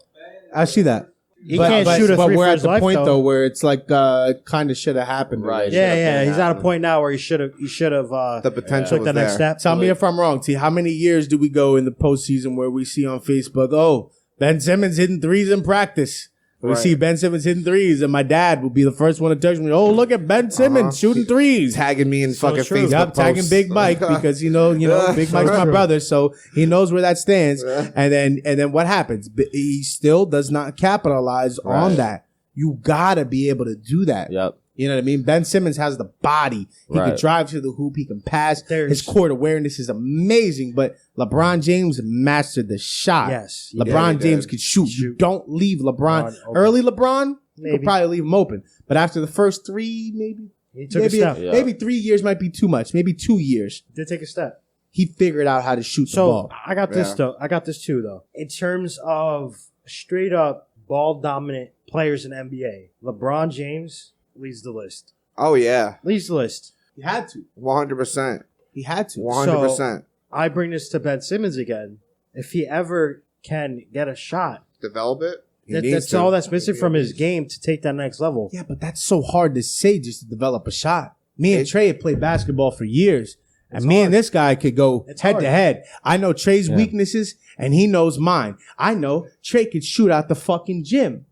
I see that. He can't shoot a but three we're for at his the life, point though. though where it's like kind of should have happened. Right. already. Yeah, he's at a happening. point now where he should have The potential took was the next there. step. Tell me if I'm wrong. T, how many years do we go in the postseason where we see on Facebook, oh, Ben Simmons hitting threes in practice? We see Ben Simmons hitting threes, and my dad will be the first one to touch me. Oh, look at Ben Simmons shooting threes. Tagging me in fucking true. Facebook Yup, tagging posts. Big Mike because you know, Big Mike's my brother, so he knows where that stands. And then what happens? He still does not capitalize on that. You gotta be able to do that. Yep. You know what I mean? Ben Simmons has the body. He can Right. drive to the hoop. He can pass. There's- His court awareness is amazing. But LeBron James mastered the shot. Yes, he LeBron did. James could shoot. You don't leave LeBron. LeBron open. Early LeBron, you Maybe. could probably leave him open. But after the first 3, He took a step. Yeah. maybe 3 years might be too much. Maybe 2 years. Did take a step. He figured out how to shoot the So ball. I got this Yeah. though. I got this too though. In terms of straight up ball dominant players in NBA, LeBron James leads the list. Oh yeah, Leads the list. He had to. 100%. He had to. 100%. I bring this to Ben Simmons again. If he ever can get a shot, Develop it. He needs that's to. all that's missing from his game to take that next level. Yeah, but that's so hard to say just to develop a shot. Me and Trey had played basketball for years. And me and this guy could go It's head hard. to head. I know Trey's weaknesses and he knows mine. I know Trey could shoot out the fucking gym.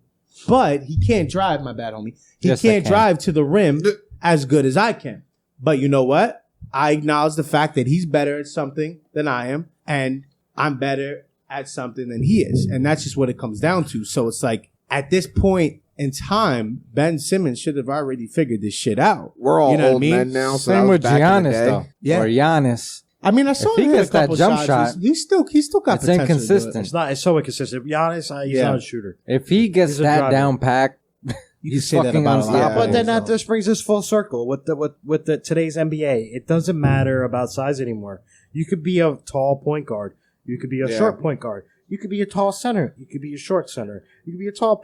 But he can't drive, my bad homie. He Yes, I can't can. drive to the rim as good as I can. But you know what? I acknowledge the fact that he's better at something than I am. And I'm better at something than he is. And that's just what it comes down to. So it's like, at this point in time, Ben Simmons should have already figured this shit out. We're all You know what I old mean? men now. So that Same was with back in the Giannis day. though. Yeah. Or Giannis. I mean, I saw If he him hit gets a that couple jump shots. shot- He's still got It's potential to do it. inconsistent. It's so inconsistent. Giannis, he's Yeah. not a shooter. If he gets He's a that driver. down packed, You can he's say that fucking about a lot. unstoppable. But then Yeah. that just brings us full circle with the today's NBA. It doesn't matter about size anymore. You could be a tall point guard. You could be a Yeah. short point guard. You could be a tall center. You could be a short center. You could be a tall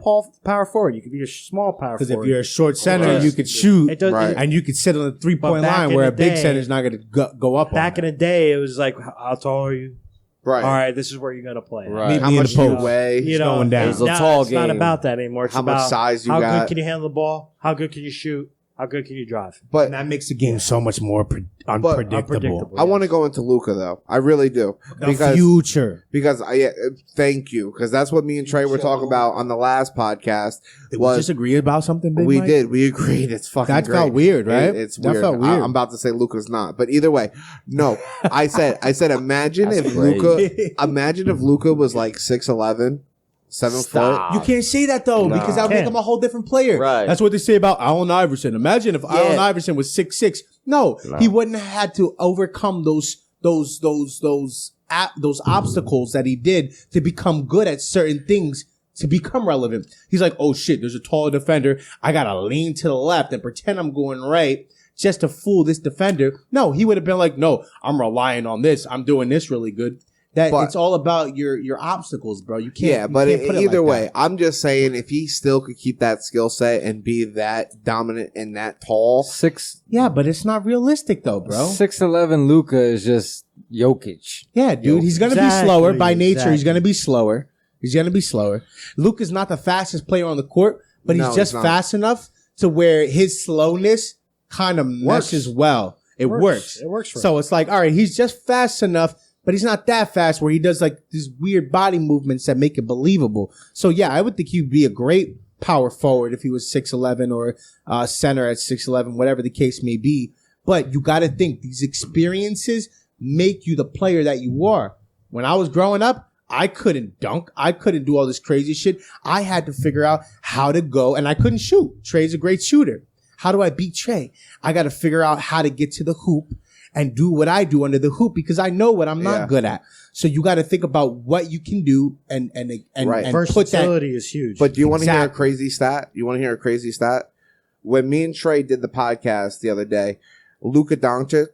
power forward. You could be a small power Because forward. if you're a short center, Yes. you could shoot, It does- Right. and you could sit on the 3-point But back line in where a the big day- center's not going to go up Back on in the day, it was like, how tall are you? Right. All right, this is where you're gonna play. Right. Meet How me in much the do you post. weigh? You know, going down. It's a now tall it's not game. about that anymore. It's How much about size you how got. good can you handle the ball? How good can you shoot? How good can you drive? But And that makes the game so much more unpredictable. Unpredictable. I want to go into Luca though. I really do. The future. Because thank you, because that's what me and Trey were talking about on the last podcast. Did we Was disagree about something, Big we Mike? did. We agreed. It's fucking That great. felt weird, right? It's That weird. felt weird. I'm about to say Luca's not, but either way, no. I said, imagine That's if crazy. Luca was like 6'11", 7 foot. You can't say that though, Nah. because that would make Can't. him a whole different player. Right. That's what they say about Allen Iverson. Imagine if Allen Iverson was 6'6". No, he wouldn't have had to overcome those obstacles that he did to become good at certain things to become relevant. He's like, oh shit, there's a taller defender. I gotta lean to the left and pretend I'm going right just to fool this defender. No, he would have been like, no, I'm relying on this. I'm doing this really good. That But- it's all about your obstacles, bro. You can't. Yeah, you but can't put it either like way, that. I'm just saying if he still could keep that skill set and be that dominant and that tall, Yeah, but it's not realistic though, bro. 6'11" Luca is just Jokic. Yeah, dude, he's gonna be Exactly, slower by nature. He's exactly. gonna be slower. He's gonna be slower. Luka's not the fastest player on the court, but No, he's just he's not. fast enough to where his slowness kind of meshes well. It works. It works for So it's like, all right, he's just fast enough but he's not that fast where he does like these weird body movements that make it believable. So yeah, I would think he'd be a great power forward if he was 6'11" or center at 6'11", whatever the case may be. But you got to think these experiences make you the player that you are. When I was growing up, I couldn't dunk. I couldn't do all this crazy shit. I had to figure out how to go, and I couldn't shoot. Tre's a great shooter. How do I beat Tre? I got to figure out how to get to the hoop and do what I do under the hoop because I know what I'm not good at. So you got to think about what you can do and versatility is huge. But do you want to hear a crazy stat? You want to hear a crazy stat? When me and Tre did the podcast the other day, Luka Doncic,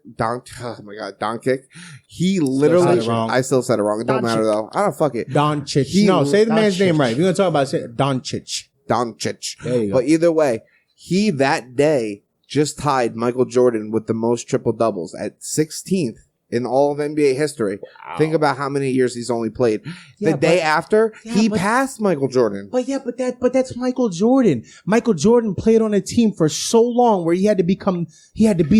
he literally, I still said it wrong. It don't matter though. I don't fuck it. Doncic. Say the man's name right. If you're going to talk about it, Doncic. There you go. But either way, he that day just tied Michael Jordan with the most triple doubles at 16th in all of NBA history. Wow. Think about how many years he's only played. The day after, he passed Michael Jordan. But that's Michael Jordan. Michael Jordan played on a team for so long where he had to be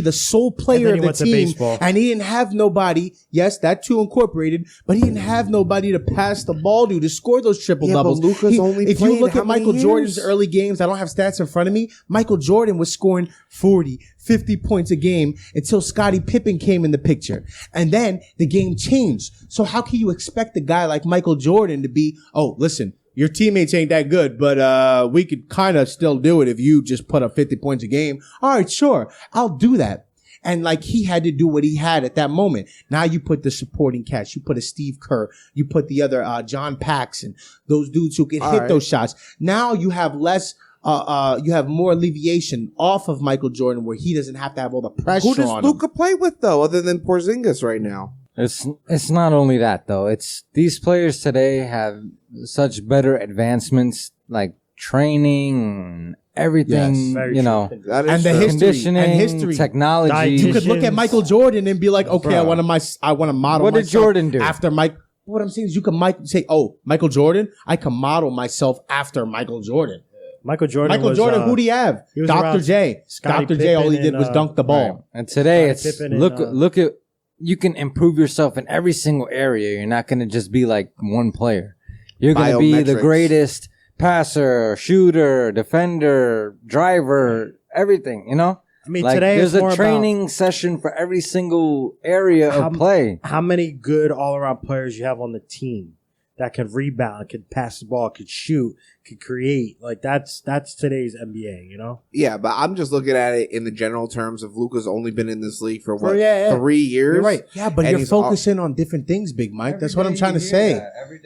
the sole player of the team. And he didn't have nobody. Yes, that too incorporated, but he didn't have nobody to pass the ball to score those triple doubles. But Luka's only if you look at Michael Jordan's early games, I don't have stats in front of me. Michael Jordan was scoring 40, 50 points a game until Scottie Pippen came in the picture. And then the game changed. So how can you expect a guy like Michael Jordan to be, oh, listen, your teammates ain't that good, but we could kind of still do it if you just put up 50 points a game. All right, sure, I'll do that. And like he had to do what he had at that moment. Now you put the supporting cast, you put a Steve Kerr, you put the other John Paxson, those dudes who can hit those shots. Now you have less. You have more alleviation off of Michael Jordan where he doesn't have to have all the pressure on him. Who does Luka play with, though, other than Porzingis right now? It's not only that, though. It's these players today have such better advancements, like training, everything, you know, and the history, technology. You could look at Michael Jordan and be like, okay, I want to model. What did Jordan do after Mike? What I'm saying is, you can say, oh, Michael Jordan, I can model myself after Michael Jordan. Michael Jordan, who do you have? Dr. J. Dr. J, all he did was dunk the ball. Right. And today it's look at you can improve yourself in every single area. You're not going to just be like one player. You're going to be the greatest passer, shooter, defender, driver, everything, you know? I mean, like, today there's a training session for every single area of play. How many good all-around players you have on the team that can rebound, can pass the ball, can shoot, can create? Like that's today's NBA, you know? Yeah, but I'm just looking at it in the general terms of Luka's only been in this league for 3 years. You're right. Yeah, but you're focusing on different things, Big Mike. That's what I'm trying to say.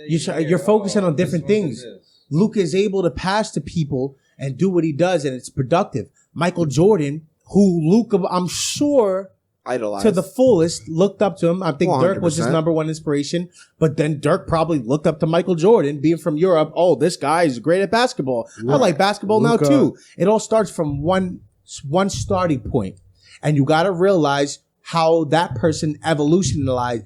You're focusing on different things. Luka is able to pass to people and do what he does, and it's productive. Michael Jordan, who Luka, I'm sure, idolized to the fullest, looked up to him. I think 100%. Dirk was his number one inspiration, but then Dirk probably looked up to Michael Jordan, being from Europe. Oh, this guy is great at basketball. Right. I like basketball now too. It all starts from one starting point, and you got to realize how that person evolutionized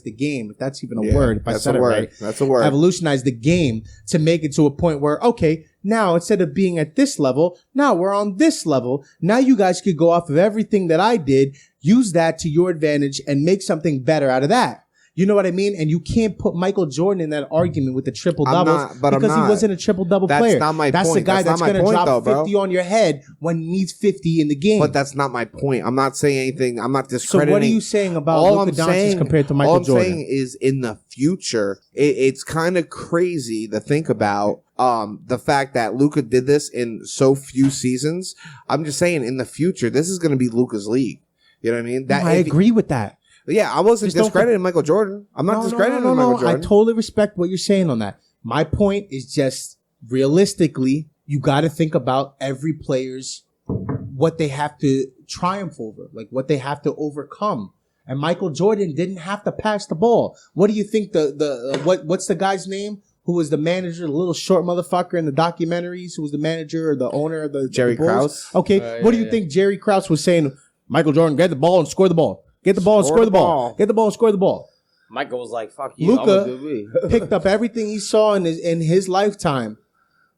the game, if that's even a word. If I said it right, that's a word. Evolutionized the game to make it to a point where, okay, now instead of being at this level, now we're on this level. Now you guys could go off of everything that I did, use that to your advantage, and make something better out of that. You know what I mean? And you can't put Michael Jordan in that argument with the triple doubles because he wasn't a triple double player. That's not my point. That's the guy that's going to drop 50 on your head when he needs 50 in the game. But that's not my point. I'm not saying anything. I'm not discrediting. So what are you saying about Luka Doncic compared to Michael Jordan? All I'm saying is in the future, it's kind of crazy to think about the fact that Luka did this in so few seasons. I'm just saying in the future, this is going to be Luka's league. You know what I mean? I agree with that. Yeah, I wasn't discrediting Michael Jordan. I'm not discrediting Michael Jordan. I totally respect what you're saying on that. My point is just realistically, you got to think about every player's what they have to triumph over, like what they have to overcome. And Michael Jordan didn't have to pass the ball. What do you think what's the guy's name who was the manager, the little short motherfucker in the documentaries, who was the manager or the owner of the Jerry Krause? Okay, what do you think Jerry Krause was saying? Michael Jordan, get the ball and score the ball. Get the ball and score the ball. Get the ball and score the ball. Michael was like, fuck you. Luka picked up everything he saw in his lifetime.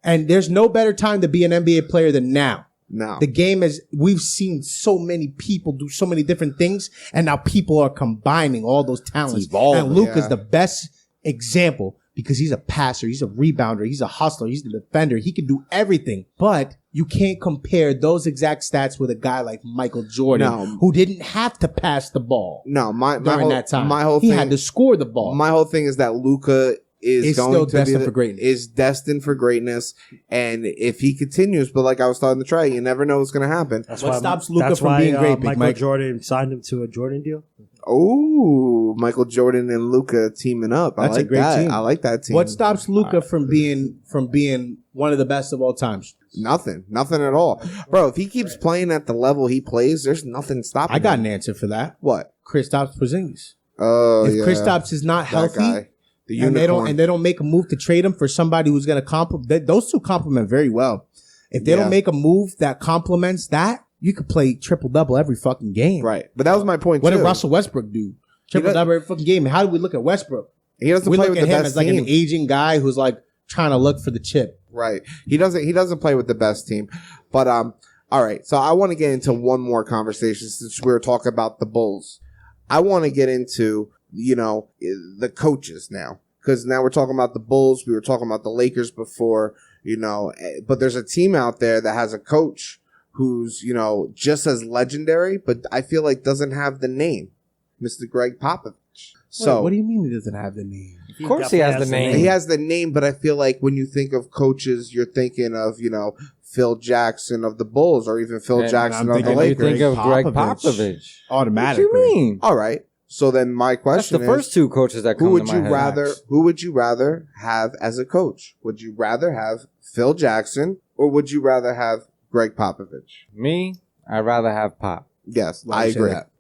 And there's no better time to be an NBA player than now. No. The game is, we've seen so many people do so many different things, and now people are combining all those talents. And Luka's the best example because he's a passer, he's a rebounder, he's a hustler, he's the defender. He can do everything, but you can't compare those exact stats with a guy like Michael Jordan, who didn't have to pass the ball. No, during that time, he had to score the ball. My whole thing is that Luka is going still to destined be for greatness. Is destined for greatness, and if he continues, but like I was talking to Trey, you never know what's going to happen. That's What why, stops Luka that's from why, being great, Big Michael Mike? Jordan signed him to a Jordan deal. Oh, Michael Jordan and Luka teaming up. That's I like a great that. team. I like that team. What stops Luka from being one of the best of all time? Nothing at all, bro. If he keeps playing at the level he plays, there's nothing stopping. I got him. an answer for that. What? Kristaps Porzingis. Oh, If yeah. Kristaps is not That healthy, guy. The and unicorn. they don't make a move to trade him for somebody who's going to complement, those two complement very well. If they don't make a move that complements that, you could play triple double every fucking game. Right, but that was my point. What too. did Russell Westbrook do? Triple double every fucking game. How do we look at Westbrook? He doesn't We play look with at the him best as like team. an aging guy who's like trying to look for the chip. Right. He doesn't play with the best team. But all right. So I want to get into one more conversation since we were talking about the Bulls. I want to get into, the coaches now. Because now we're talking about the Bulls. We were talking about the Lakers before, but there's a team out there that has a coach who's, just as legendary, but I feel like doesn't have the name. Mr. Greg Popovich. So Wait, what do you mean he doesn't have the name? Of course he has the name. he has the name, but I feel like when you think of coaches, you're thinking of, Phil Jackson of the Bulls or even Phil And Jackson I'm of the thinking You Lakers. think of Greg Popovich. Popovich. Automatically. What do you mean? All right. So then my That's question the is, first two coaches that come who would to my you head. rather who would you rather have as a coach? Would you rather have Phil Jackson or would you rather have Greg Popovich? Me, I'd rather have Pop. Yes, Why I you say agree. that?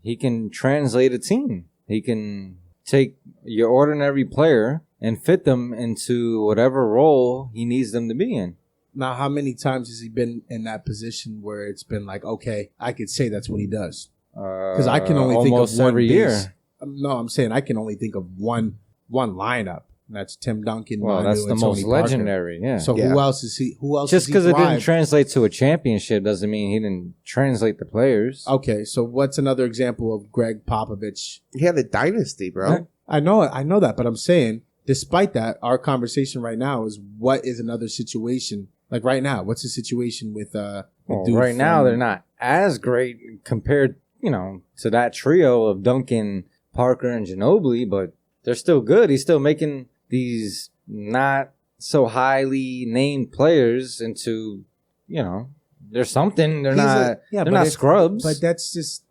He can translate a team. He can take your ordinary player and fit them into whatever role he needs them to be in. Now, how many times has he been in that position where it's been like, okay, I could say that's what he does? Because I can only think of almost one every base. year. No, I'm saying I can only think of one lineup. And that's Tim Duncan. Well, Manu, that's the and most Tony Parker. legendary. Yeah. So Yeah. who else is he? Who else? Just because because it didn't translate to a championship doesn't mean he didn't translate the players. Okay, so what's another example of Greg Popovich? He had a dynasty, bro. I know that, but I'm saying, despite that, our conversation right now is what is another situation like right now? What's the situation with the Well, dude right now from- they're not as great compared, to that trio of Duncan, Parker, and Ginobili, but they're still good. He's still making these not so highly named players into, they're something. They're not. yeah, they're but not if- scrubs.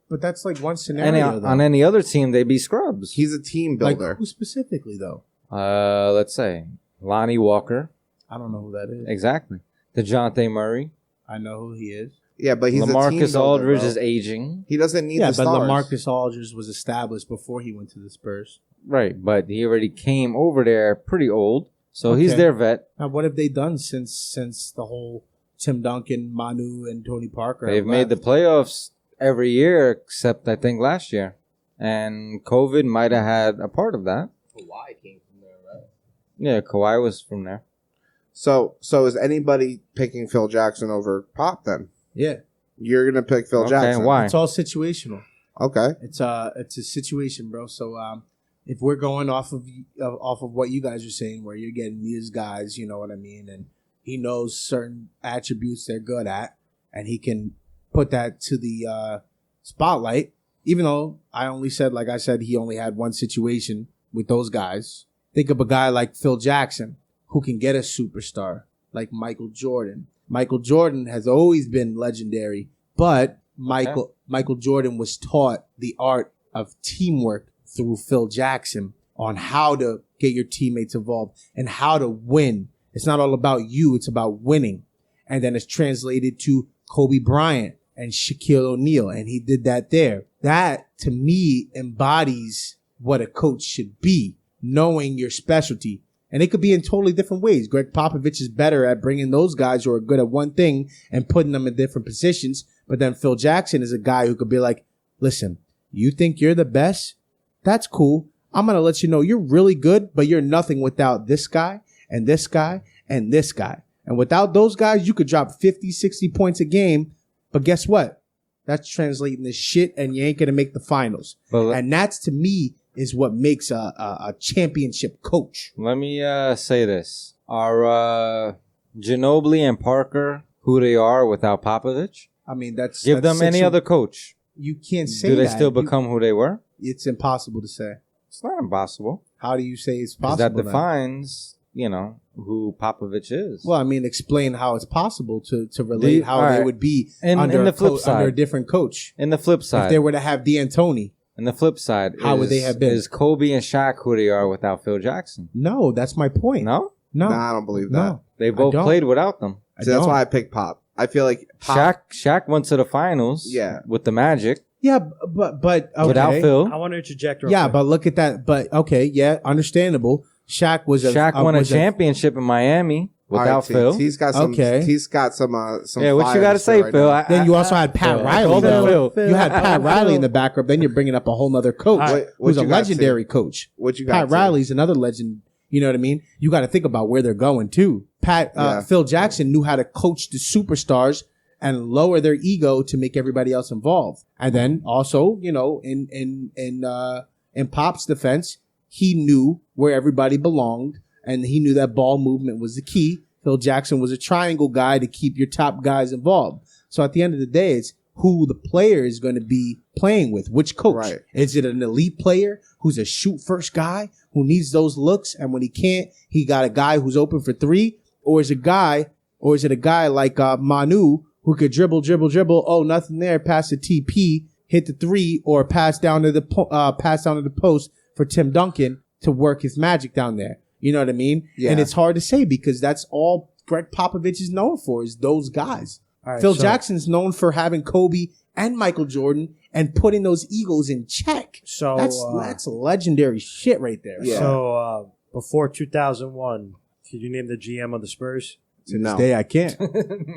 But that's like one scenario. though. on any other team, they'd be scrubs. He's a team like builder. who specifically though? Let's say Lonnie Walker. I don't know who that is. Exactly. DeJounte Murray. I know who he is. Yeah, but he's a team LaMarcus builder, Aldridge bro. is aging. He doesn't need Yeah, the but stars. LaMarcus Aldridge was established before he went to the Spurs. Right, but he already came over there pretty old, so he's Okay. their vet. Now, what have they done since the whole Tim Duncan, Manu, and Tony Parker? They've made the playoffs every year except I think last year, and COVID might have had a part of that. Kawhi came from there, right? Yeah, Kawhi was from there. So is anybody picking Phil Jackson over Pop then? yeah. You're gonna pick Phil Okay, Jackson. why? It's all situational. Okay. It's a situation, bro. So if we're going off of what you guys are saying, where you're getting these guys, you know what I mean, and he knows certain attributes they're good at, and he can put that to the spotlight. Even though I only said, like I said, he only had one situation with those guys. Think of a guy like Phil Jackson who can get a superstar like Michael Jordan. Michael Jordan has always been legendary, but Michael Jordan was taught the art of teamwork through Phil Jackson on how to get your teammates involved and how to win. It's not all about you, it's about winning. And then it's translated to Kobe Bryant and Shaquille O'Neal, and he did that there. That, to me, embodies what a coach should be, knowing your specialty. And it could be in totally different ways. Greg Popovich is better at bringing those guys who are good at one thing and putting them in different positions. But then Phil Jackson is a guy who could be like, listen, you think you're the best? That's cool. I'm going to let you know you're really good, but you're nothing without this guy and this guy and this guy. And without those guys, you could drop 50, 60 points a game. But guess what? That's translating this shit, and you ain't going to make the finals. And that's, to me, is what makes a championship coach. Let me say this. Are Ginobili and Parker who they are without Popovich? I mean, that's... Give them any other coach. You can't say that. Do they still become who they were? It's impossible to say. It's not impossible. How do you say it's possible? That defines, who Popovich is. Well, I mean, explain how it's possible to relate how they would be under a different coach. In the flip side. If they were to have D'Antoni. And the flip side, how would they have been? Is Kobe and Shaq who they are without Phil Jackson? No, that's my point. No? Nah, I don't believe that. No, they both played without them. So that's why I picked Pop. I feel like Shaq went to the finals with the Magic. Yeah, but okay. Without Phil. I want to interject real quick. But look at that. But okay, understandable. Shaq won a championship in Miami without Phil. He's got some. Okay. He's got some. Yeah, what you got to say, right Phil? Then you also had Pat Riley. Phil. You had Pat Riley in the backup. Then you're bringing up a whole nother coach who's a legendary coach. What you got? Pat Riley's another legend. You know what I mean? You got to think about where they're going too. Phil Jackson knew how to coach the superstars and lower their ego to make everybody else involved. And then also, in Pop's defense, he knew where everybody belonged, and he knew that ball movement was the key. Phil Jackson was a triangle guy to keep your top guys involved. So at the end of the day, it's who the player is going to be playing with, which coach. Right. Is it an elite player who's a shoot first guy who needs those looks, and when he can't, he got a guy who's open for three? Or is it a guy like Manu who could dribble, oh, nothing there, pass the TP, hit the three, or pass down to the post for Tim Duncan to work his magic down there. You know what I mean? Yeah. And it's hard to say because that's all Greg Popovich is known for, is those guys. Right, Phil Jackson's known for having Kobe and Michael Jordan and putting those egos in check. So that's legendary shit right there. Yeah. So before 2001, could you name the GM of the Spurs? To this day, I can't. Me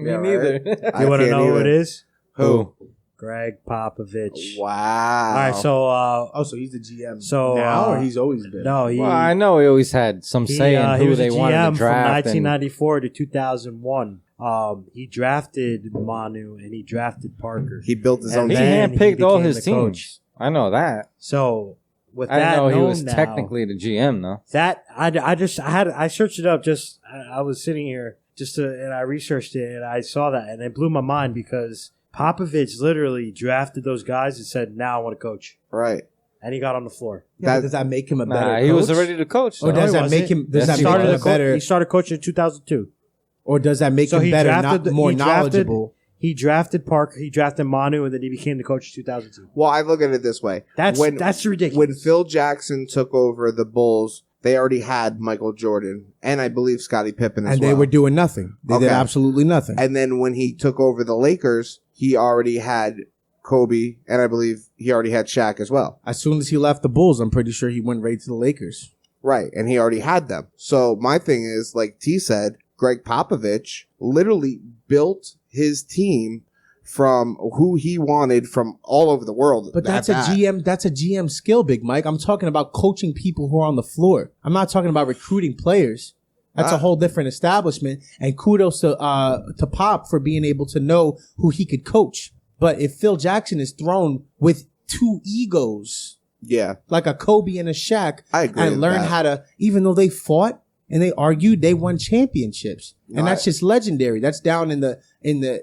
neither. You want to know who it is? Who? Greg Popovich. Wow. All right, so so he's the GM now, or he's always been? No, I know he always had some say in who they wanted to draft. From 1994 to 2001. He drafted Manu and he drafted Parker. He built his own. He handpicked all his teams. I know that. So with I that, know he was technically the GM though. That I searched it up. I was sitting here and I researched it and I saw that and it blew my mind because Popovich literally drafted those guys and said, "Now I want to coach." Right. And he got on the floor. Yeah, does that make him a better coach? He was already the coach. Or does that make him? Does that make him a better? He started coaching in 2002. Or does that make him better, more knowledgeable? He drafted Parker, he drafted Manu, and then he became the coach in 2002. Well, I look at it this way. That's ridiculous. When Phil Jackson took over the Bulls, they already had Michael Jordan and I believe Scottie Pippen as well. And they were doing nothing. They did absolutely nothing. And then when he took over the Lakers, he already had Kobe and I believe he already had Shaq as well. As soon as he left the Bulls, I'm pretty sure he went right to the Lakers. Right. And he already had them. So my thing is, like T said, Greg Popovich literally built his team from who he wanted from all over the world. But that's a GM skill, Big Mike. I'm talking about coaching people who are on the floor. I'm not talking about recruiting players. That's a whole different establishment. And kudos to Pop for being able to know who he could coach. But if Phil Jackson is thrown with two egos, like a Kobe and a Shaq, I agree and learn how to, even though they fought and they argued, they won championships. And that's just legendary. That's down in the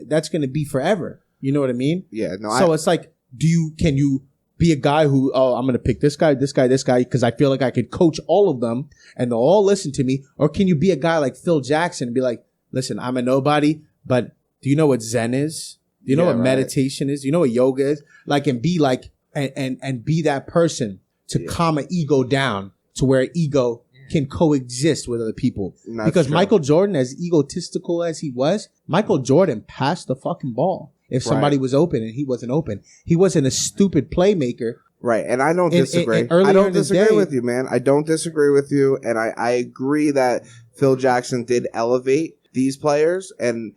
that's going to be forever. You know what I mean? Yeah. No. So it's like, can you be a guy who, I'm going to pick this guy, because I feel like I could coach all of them and they'll all listen to me? Or can you be a guy like Phil Jackson and be like, listen, I'm a nobody, but do you know what Zen is? Do you know what meditation is? Do you know what yoga is? Like, and be like, and be that person to calm an ego down to where ego can coexist with other people. Because true. Michael Jordan, as egotistical as he was, Michael Jordan passed the fucking ball. If somebody was open and he wasn't open, he wasn't a stupid playmaker. Right. And I don't disagree. I don't disagree with you, man. I don't disagree with you. And I agree that Phil Jackson did elevate these players. And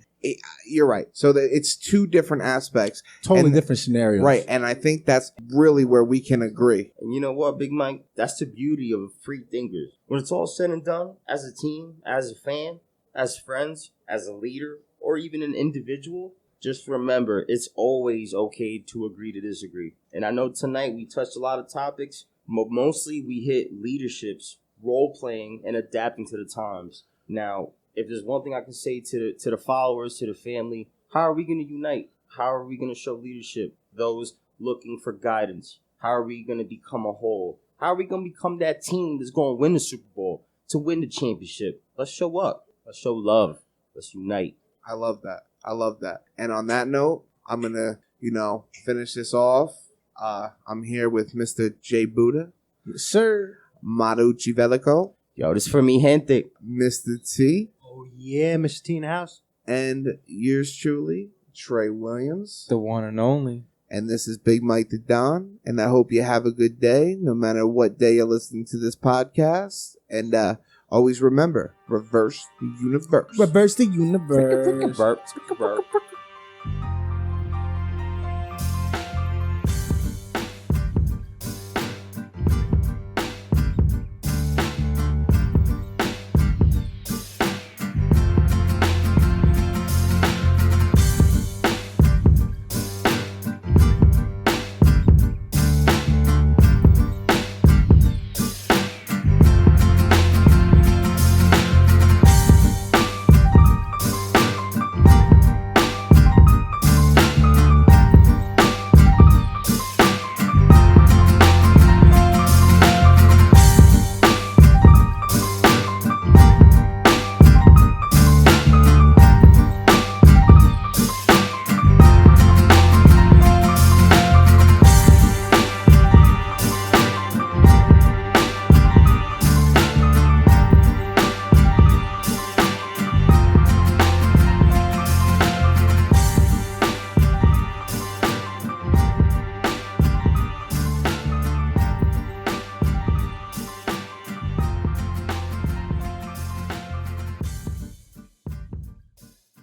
you're right. So it's two different aspects. Totally different scenarios. Right. And I think that's really where we can agree. And you know what, Big Mike? That's the beauty of free thinkers. When it's all said and done, as a team, as a fan, as friends, as a leader, or even an individual, just remember it's always okay to agree to disagree. And I know tonight we touched a lot of topics, but mostly we hit leaderships, role playing, and adapting to the times. Now, if there's one thing I can say to the followers, to the family, how are we going to unite? How are we going to show leadership? Those looking for guidance. How are we going to become a whole? How are we going to become that team that's going to win the Super Bowl, to win the championship? Let's show up. Let's show love. Let's unite. I love that. I love that. And on that note, I'm going to, finish this off. I'm here with Mr. J Buda. Yes, sir. Maruchii Velico. Yo, this for me, gente. Mr. T. Oh, yeah, Mr. T in the house. And yours truly, Tre Williams. The one and only. And this is Big Mike the Don. And I hope you have a good day, no matter what day you're listening to this podcast. And always remember, reverse the universe. Reverse the universe. Burp.